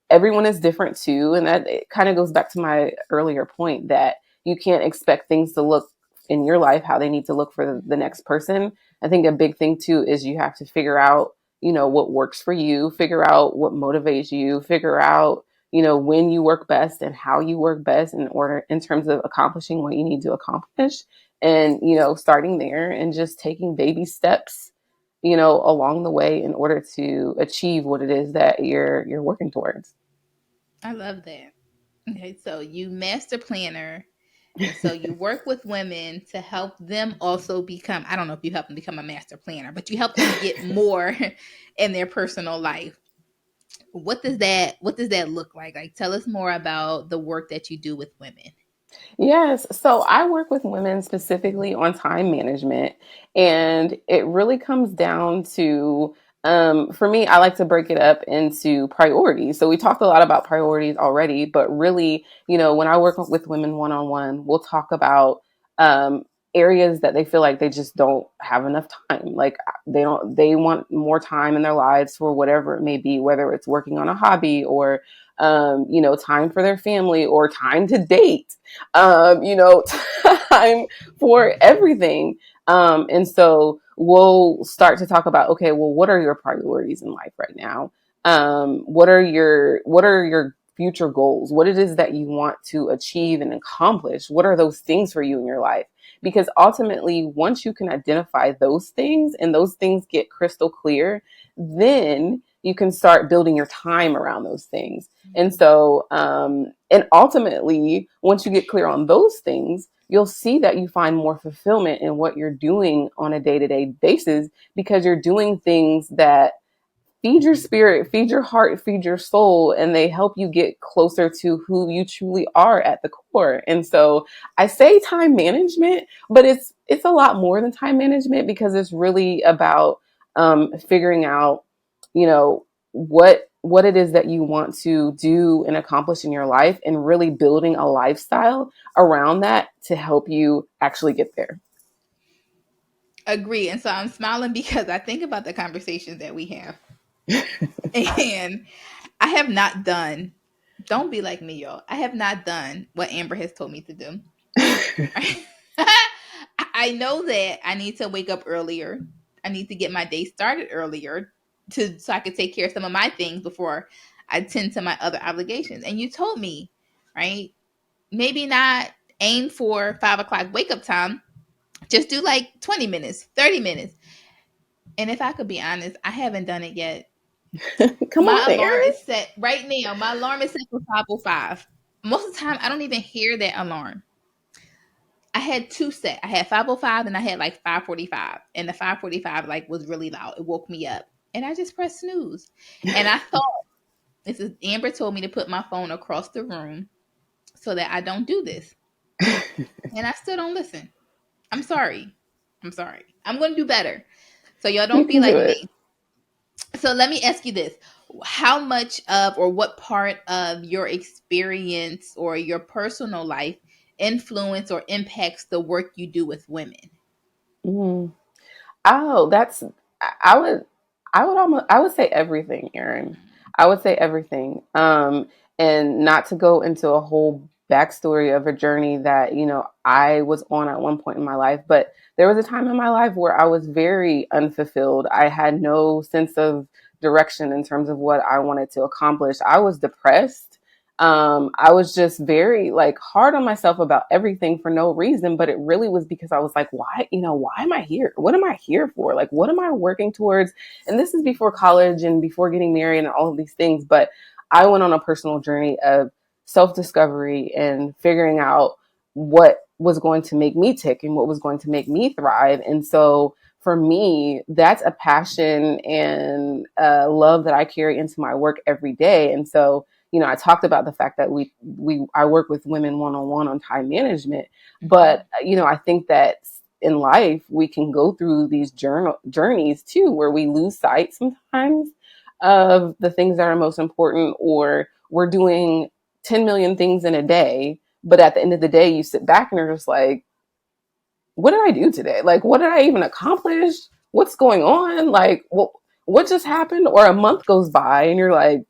everyone is different too. And that it kind of goes back to my earlier point that you can't expect things to look in your life how they need to look for the next person. I think a big thing too is you have to figure out what works for you, figure out what motivates you, figure out, when you work best and how you work best in terms of accomplishing what you need to accomplish. And, starting there and just taking baby steps, along the way in order to achieve what it is that you're working towards. I love that. Okay, so you master planner, and so you work with women to help them also become, I don't know if you help them become a master planner, but you help them get more in their personal life. What does that look like? Like, tell us more about the work that you do with women. Yes. So I work with women specifically on time management, and it really comes down to, for me, I like to break it up into priorities. So we talked a lot about priorities already, but really, when I work with women one on one, we'll talk about um, areas that they feel like they just don't have enough time. Like they want more time in their lives for whatever it may be, whether it's working on a hobby or, time for their family or time to date, time for everything. And so we'll start to talk about, okay, well, what are your priorities in life right now? What are your future goals? What it is that you want to achieve and accomplish? What are those things for you in your life? Because ultimately, once you can identify those things and those things get crystal clear, then you can start building your time around those things. And so, and ultimately, once you get clear on those things, you'll see that you find more fulfillment in what you're doing on a day to day basis because you're doing things that feed your spirit, feed your heart, feed your soul, and they help you get closer to who you truly are at the core. And so I say time management, but it's a lot more than time management because it's really about figuring out, you know, what it is that you want to do and accomplish in your life and really building a lifestyle around that to help you actually get there. Agree. And so I'm smiling because I think about the conversations that we have. And I have not done, don't be like me, y'all. I have not done what Amber has told me to do. I know that I need to wake up earlier. I need to get my day started earlier to so I could take care of some of my things before I tend to my other obligations. And you told me, right? Maybe not aim for 5 o'clock wake up time. Just do like 20 minutes, 30 minutes. And if I could be honest, I haven't done it yet. Come My on, alarm Aaron. is set right now. My alarm is set for 5:05. Most of the time, I don't even hear that alarm. I had two set. I had 5:05 and I had like 5:45. And the 5:45 like was really loud. It woke me up. And I just pressed snooze. And I thought this is Amber told me to put my phone across the room so that I don't do this. And I still don't listen. I'm sorry. I'm sorry. I'm going to do better. So y'all You don't be can do like it. me. So let me ask you this. How much of or what part of your experience or your personal life influence or impacts the work you do with women? Mm. Oh, that's I would I would say everything, Aaron. I would say everything. And not to go into a whole backstory of a journey that, I was on at one point in my life, but there was a time in my life where I was very unfulfilled. I had no sense of direction in terms of what I wanted to accomplish. I was depressed. I was just very like hard on myself about everything for no reason, but it really was because I was like, why am I here? What am I here for? Like, what am I working towards? And this is before college and before getting married and all of these things. But I went on a personal journey of self discovery and figuring out what was going to make me tick and what was going to make me thrive. And so for me, that's a passion and love that I carry into my work every day. And so, I talked about the fact that I work with women one on one on time management, but I think that in life we can go through these journeys too, where we lose sight sometimes of the things that are most important, or we're doing 10 million things in a day, but at the end of the day, you sit back and you're just like, what did I do today? Like, what did I even accomplish? What's going on? Like, what just happened? Or a month goes by and you're like,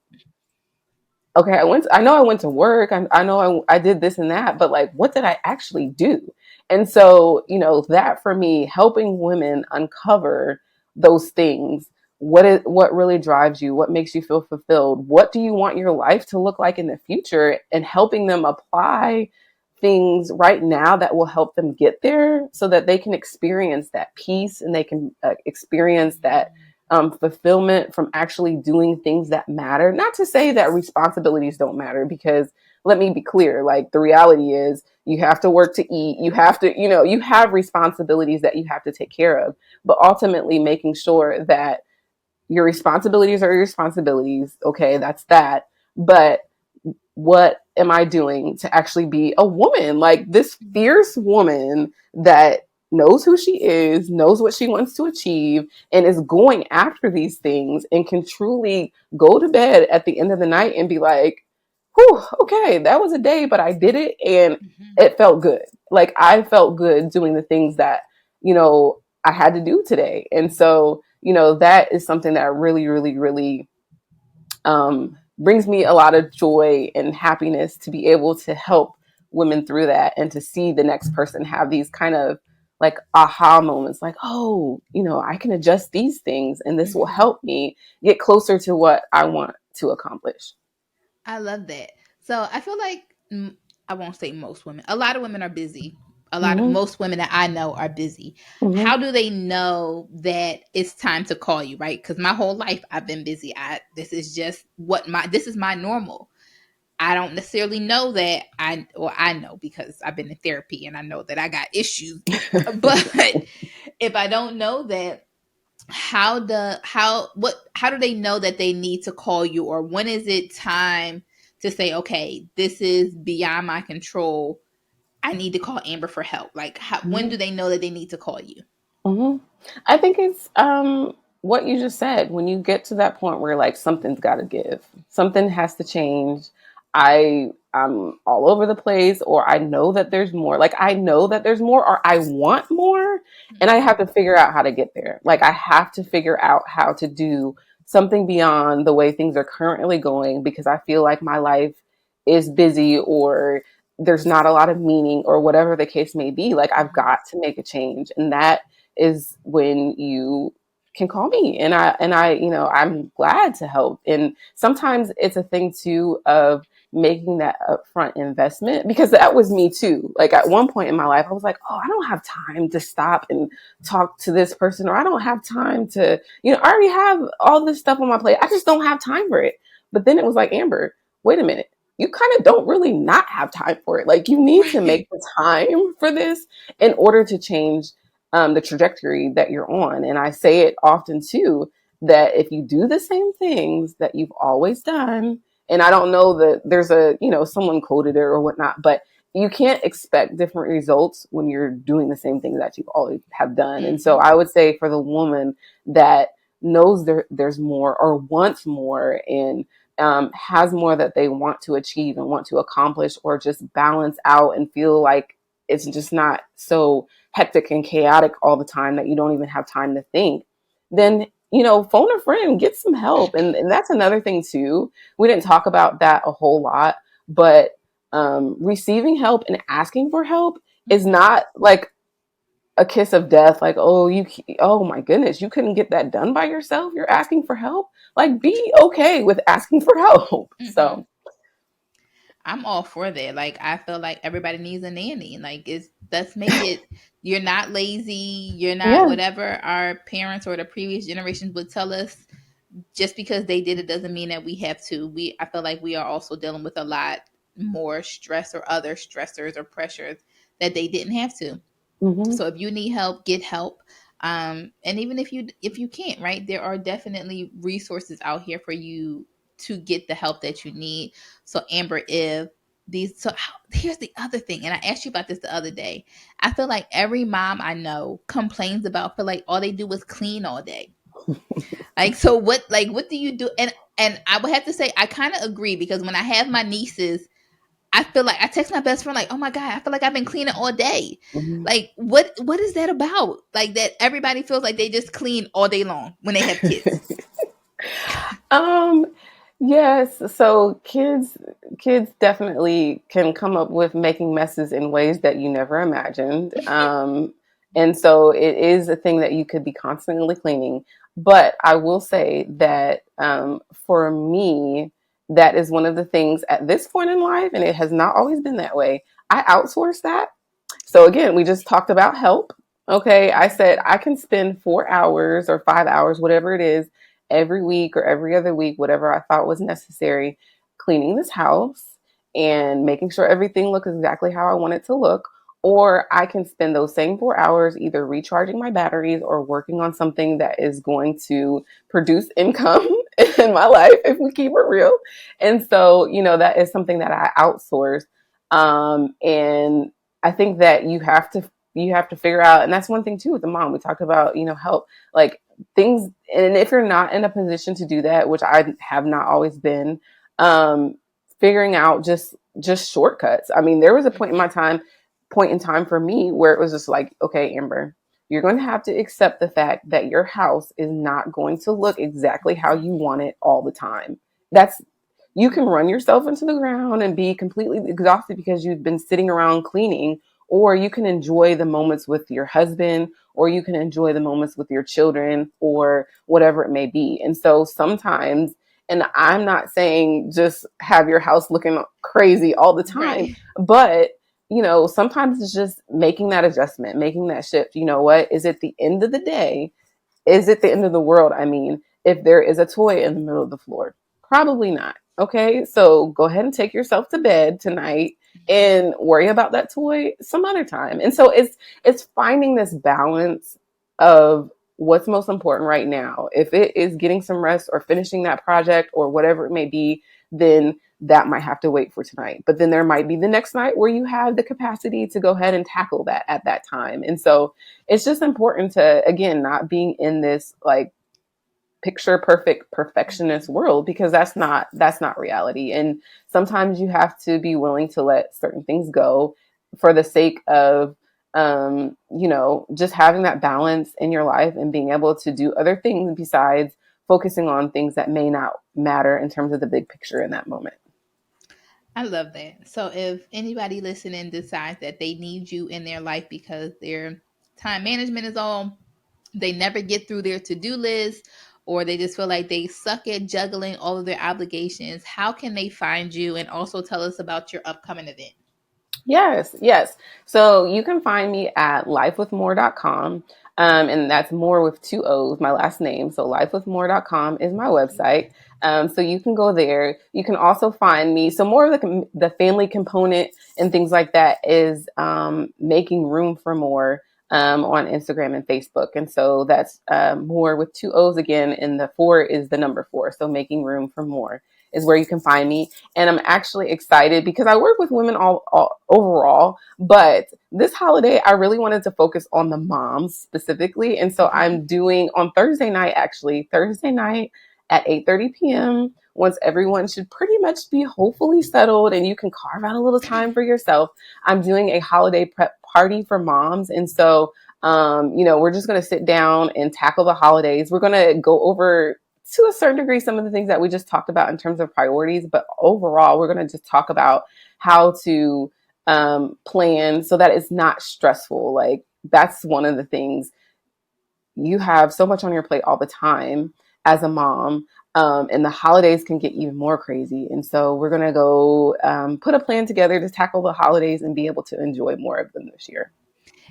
okay, I know I went to work. I know I did this and that, but like, what did I actually do? And so, that for me, helping women uncover those things. What really drives you? What makes you feel fulfilled? What do you want your life to look like in the future? And helping them apply things right now that will help them get there so that they can experience that peace and they can experience that fulfillment from actually doing things that matter. Not to say that responsibilities don't matter, because let me be clear, like the reality is you have to work to eat, you have to, you have responsibilities that you have to take care of, but ultimately making sure that your responsibilities are your responsibilities. Okay, that's that. But what am I doing to actually be a woman? Like this fierce woman that knows who she is, knows what she wants to achieve, and is going after these things and can truly go to bed at the end of the night and be like, whew, okay, that was a day, but I did it and Mm-hmm. it felt good. Like I felt good doing the things that, I had to do today. And so, that is something that really, really, really brings me a lot of joy and happiness to be able to help women through that and to see the next person have these kind of like aha moments like, oh, I can adjust these things and this will Mm-hmm. help me get closer to what I want to accomplish. I love that. So I feel like I won't say most women. A lot of women are busy. Hmm. Most women that I know are busy. Hmm. How do they know that it's time to call you, right? Cuz my whole life I've been busy. I This is just this is my normal. I don't necessarily know that I know because I've been in therapy and I know that I got issues. But if I don't know that, how do they know that they need to call you, or when is it time to say, okay, this is beyond my control, I need to call Amber for help? Like when do they know that they need to call you? Hmm. I think it's what you just said. When you get to that point where like something's got to give, something has to change. I'm all over the place, or I know that there's more. Like I know that there's more, or I want more, and I have to figure out how to get there. Like I have to figure out how to do something beyond the way things are currently going because I feel like my life is busy or there's not a lot of meaning or whatever the case may be. Like I've Mhm. got to make a change, and that is when you can call me and I I'm glad to help. And sometimes it's a thing too of making that upfront investment because that was me too. Like at one point in my life I was like, oh, I don't have time to stop and talk to this person, or I don't have time to, I already have all this stuff on my plate, I just don't have time for it. But then it was like, Amber, wait a minute, you kind of don't really not have time for it. Like you need to make Right. the time for this in order to change the trajectory that you're on. And I say it often too that if you do the same things that you've always done, and I don't know that there's someone quoted it or whatnot, but you can't expect different results when you're doing the same thing that you've always have done. And so Hmm. I would say for the woman that knows there's more or wants more and has more that they want to achieve and want to accomplish or just balance out and feel like it's just not so hectic and chaotic all the time that you don't even have time to think, then, phone a friend, get some help. And that's another thing too. We didn't talk about that a whole lot, but receiving help and asking for help is Hmm. not like a kiss of death. Like, oh, oh my goodness, you couldn't get that done by yourself. You're asking for help. Like, be okay with asking for help. Hmm. So, I'm all for that. Like I feel like everybody needs a nanny. Like it's let's make it. You're not lazy. You're not yeah. whatever our parents or the previous generations would tell us. Just because they did it doesn't mean that we have to. I feel like we are also dealing with a lot more stress or other stressors or pressures that they didn't have to. Hmm. So if you need help, get help. And even if you can't, right, there are definitely resources out here for you to get the help that you need. So Amber, if these so here's the other thing, and I asked you about this the other day. I feel like every mom I know complains about feel like all they do is clean all day. Like so what do you do? And I would have to say I kind of agree because when I have my nieces, I feel like I text my best friend like, "Oh my god, I feel like I've been cleaning all day." Hmm. Like, what is that about? Like that everybody feels like they just clean all day long when they have kids. Um, yes. So kids definitely can come up with making messes in ways that you never imagined. And so it is a thing that you could be constantly cleaning. But I will say that for me, that is one of the things at this point in life, and it has not always been that way. I outsource that. So again, we just talked about help. Okay, I said I can spend 4 hours or 5 hours, whatever it is, every week or every other week, whatever I thought was necessary, cleaning this house and making sure everything looks exactly how I want it to look. Or I can spend those same 4 hours either recharging my batteries or working on something that is going to produce income in my life, if we keep it real. And so, that is something that I outsource. And I think that you have to figure out, and that's one thing too with the mom. We talked about, help, like things. And if you're not in a position to do that, which I have not always been, um, figuring out just shortcuts. I mean, there was a point in time for me where it was just like, okay, Amber, you're going to have to accept the fact that your house is not going to look exactly how you want it all the time. That's You can run yourself into the ground and be completely exhausted because you've been sitting around cleaning, or you can enjoy the moments with your husband, or you can enjoy the moments with your children, or whatever it may be. And so sometimes, and I'm not saying just have your house looking crazy all the time, Right. but sometimes it's just making that adjustment, making that shift. You know what? Is it the end of the day? Is it the end of the world? I mean, if there is a toy in the middle of the floor, probably not. Okay, so go ahead and take yourself to bed tonight and worry about that toy some other time. And so it's finding this balance of what's most important right now. If it is getting some rest or finishing that project or whatever it may be, then that might have to wait for tonight. But then there might be the next night where you have the capacity to go ahead and tackle that at that time. And so it's just important to, again, not being in this like picture perfect perfectionist Mhm. world, because that's not reality. And sometimes you have to be willing to let certain things go for the sake of just having that balance in your life and being able to do other things besides focusing on things that may not matter in terms of the big picture in that moment. I love that. So if anybody listening decides that they need you in their life because their time management is all, they never get through their to-do list, or they just feel like they suck at juggling all of their obligations, how can they find you? And also tell us about your upcoming event. Yes, yes. So you can find me at lifewithmore.com. And that's more with two O's, my last name. So lifewithmore.com is my website. So you can go there. You can also find me. So more of the family component and things like that is making room for more on Instagram and Facebook. And so that's more with two O's again. And the four is the number four. So making room for more is where you can find me. And I'm actually excited because I work with women all overall, but this holiday I really wanted to focus on the moms specifically. And so Mm-hmm. I'm doing on Thursday night at 8:30 p.m. Once everyone should pretty much be hopefully settled and you can carve out a little time for yourself, I'm doing a holiday prep party for moms. And so we're just going to sit down and tackle the holidays. We're going to go over to a certain degree some of the things that we just talked about in terms of priorities, but overall we're going to just talk about how to plan so that it's not stressful. Like that's one of the things. You have so much on your plate all the time as a mom, and the holidays can get even more crazy. And so we're going to go put a plan together to tackle the holidays and be able to enjoy more of them this year.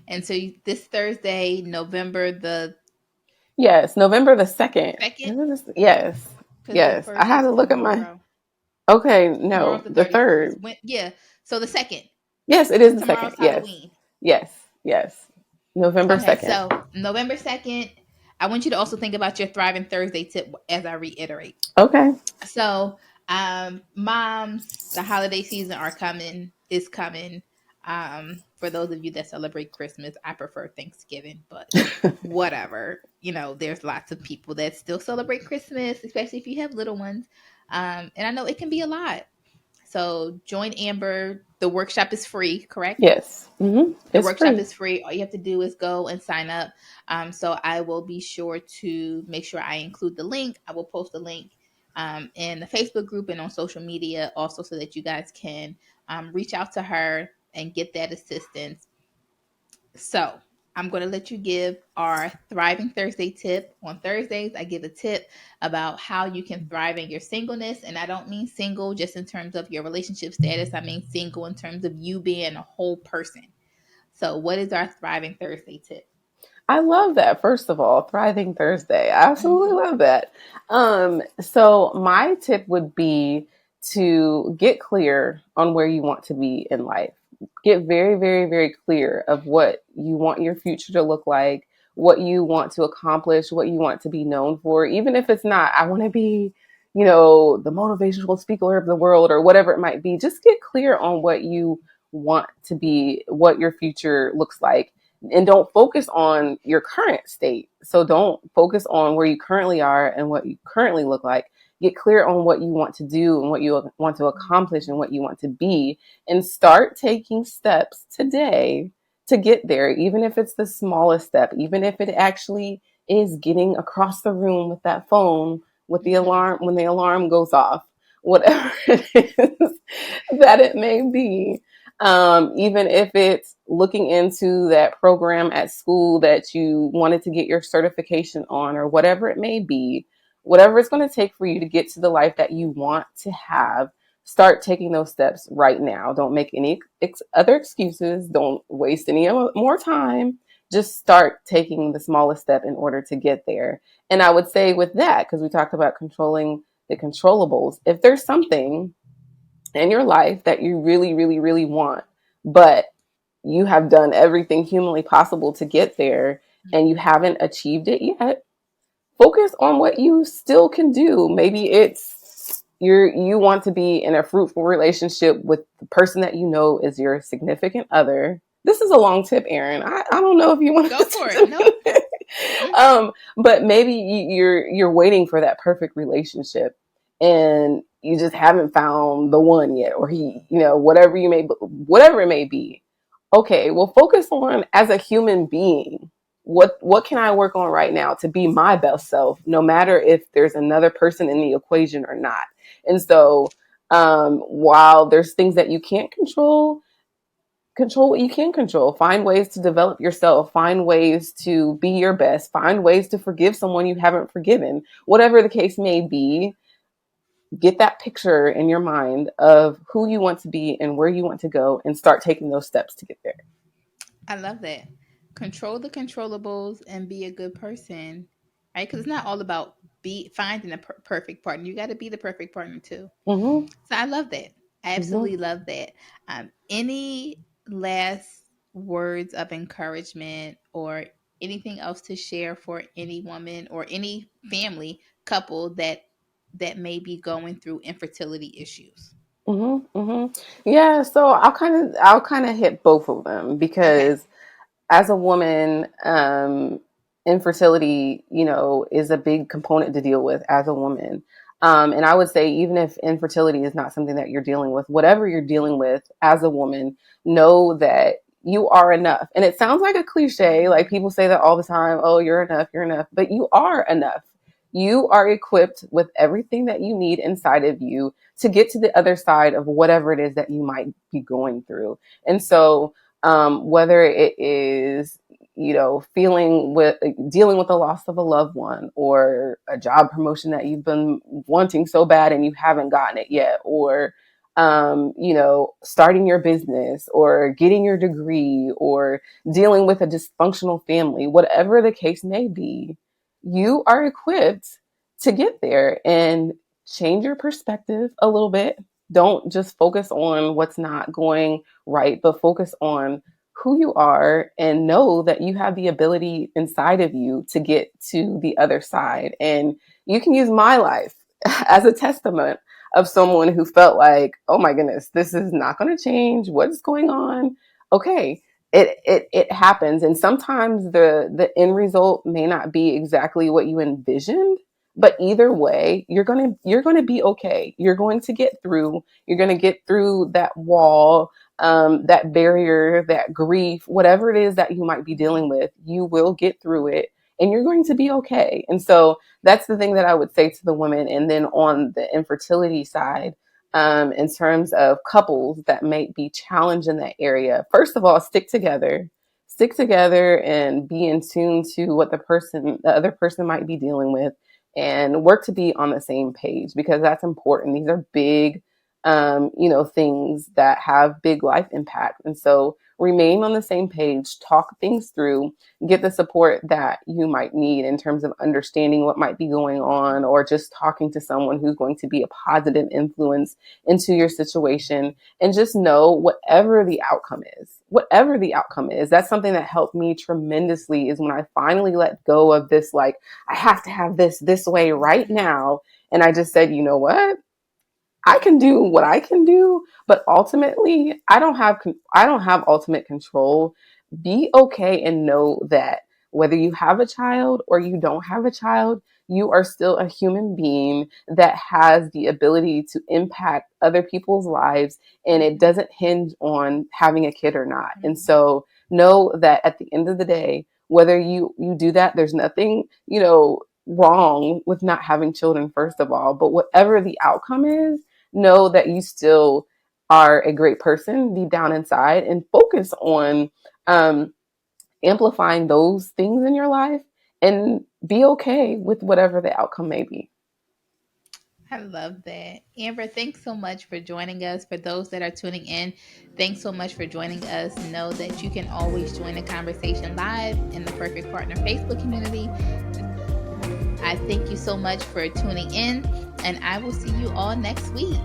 And so this Thursday, November the Yes, November the 2nd. 2nd, Yes. because the Yes. I first had is to look at my. tomorrow. Okay, Tomorrow's no, the the 31st. 3rd. When, yeah. So the 2nd, Yes, it is because the 2nd. tomorrow's Yes. Halloween. Yes. Yes. November Okay, 2nd. so November 2nd, I want you to also think about your Thriving Thursday tip as I reiterate. Okay. So, moms, the holiday season is coming. For those of you that celebrate Christmas, I prefer Thanksgiving, but whatever. There's lots of people that still celebrate Christmas, especially if you have little ones. And I know it can be a lot. So join Amber. The workshop is free, correct? Yes. The It's workshop free. is free. All you have to do is go and sign up. So I will be sure to make sure I include the link. I will post the link in the Facebook group and on social media also, so that you guys can reach out to her and get that assistance. So I'm going to let you give our Thriving Thursday tip. On Thursdays, I give a tip about how you can thrive in your singleness. And I don't mean single just in terms of your relationship status, I mean single in terms of you being a whole person. So, what is our Thriving Thursday tip? I love that. First of all, Thriving Thursday. I absolutely Mm-hmm. love that. So my tip would be to get clear on where you want to be in life. Get very, very, very clear of what you want your future to look like, what you want to accomplish, what you want to be known for. Even if it's not, I want to be the motivational speaker of the world or whatever it might be. Just get clear on what you want to be, what your future looks like, and don't focus on your current state. So don't focus on where you currently are and what you currently look like. Get clear on what you want to do and what you want to accomplish and what you want to be, and start taking steps today to get there, even if it's the smallest step, even if it actually is getting across the room with that phone with the alarm when the alarm goes off, whatever it is that it may be. Even if it's looking into that program at school that you wanted to get your certification on, or whatever it may be, whatever it's going to take for you to get to the life that you want to have, start taking those steps right now. Don't make any other excuses. Don't waste any more time. Just start taking the smallest step in order to get there. And I would say with that, because we talked about controlling the controllables, if there's something in your life that you really, really, really want, but you have done everything humanly possible to get there and you haven't achieved it yet, focus on what you still can do. Maybe it's you want to be in a fruitful relationship with the person that you know is your significant other. This is a long tip, Erin. I don't know if you want Go for it. No. But maybe you're waiting for that perfect relationship, and you just haven't found the one yet, or whatever it may be. Okay, well, focus on, as a human being, what can I work on right now to be my best self, no matter if there's another person in the equation or not. And so, while there's things that you can't control what you can control. Find ways to develop yourself. Find ways to be your best. Find ways to forgive someone you haven't forgiven. Whatever the case may be, get that picture in your mind of who you want to be and where you want to go, and start taking those steps to get there. I love that. Control the controllables and be a good person, right? Because it's not all about be finding a perfect partner. You got to be the perfect partner too. Mm-hmm. So I love that. I Mm-hmm. absolutely love that. Any last words of encouragement or anything else to share for any woman or any family couple that may be going through infertility issues? Mm-hmm. Mm-hmm. Yeah. So I'll kind of hit both of them, Okay. because as a woman, infertility, is a big component to deal with as a woman. And I would say, even if infertility is not something that you're dealing with, whatever you're dealing with as a woman, know that you are enough. And it sounds like a cliche, like people say that all the time. Oh, you're enough, but you are enough. You are equipped with everything that you need inside of you to get to the other side of whatever it is that you might be going through. And so, whether it is, dealing with the loss of a loved one, or a job promotion that you've been wanting so bad and you haven't gotten it yet, or starting your business, or getting your degree, or dealing with a dysfunctional family, whatever the case may be, you are equipped to get there. And change your perspective a little bit. Don't just focus on what's not going right, but focus on who you are, and know that you have the ability inside of you to get to the other side. And you can use my life as a testament of someone who felt like, oh my goodness, this is not going to change. What's going on? Okay. It happens. And sometimes the end result may not be exactly what you envisioned, but either way, you're going to be okay. You're going to get through. You're going to get through that wall, that barrier, that grief, whatever it is that you might be dealing with. You will get through it, and you're going to be okay. And so that's the thing that I would say to the women. And then on the infertility side, in terms of couples that may be challenged in that area, first of all, stick together and be in tune to what the other person might be dealing with, and work to be on the same page, because that's important. These are big, things that have big life impact. And so remain on the same page, talk things through, get the support that you might need in terms of understanding what might be going on, or just talking to someone who's going to be a positive influence into your situation. And just know, whatever the outcome is, that's something that helped me tremendously, is when I finally let go of this, like, I have to have this way right now, And I just said, you know what? I can do what I can do, but ultimately, I don't have ultimate control. Be okay and know that whether you have a child or you don't have a child, you are still a human being that has the ability to impact other people's lives, and it doesn't hinge on having a kid or not. And so know that at the end of the day, whether you do that, there's nothing, wrong with not having children, first of all, but whatever the outcome is, know that you still are a great person deep down inside, and focus on um, amplifying those things in your life, and be okay with whatever the outcome may be. I love that. Amber, thanks so much for joining us. For those that are tuning in, thanks so much for joining us. Know that you can always join the conversation live in the Perfect Partner Facebook community. I thank you so much for tuning in, and I will see you all next week.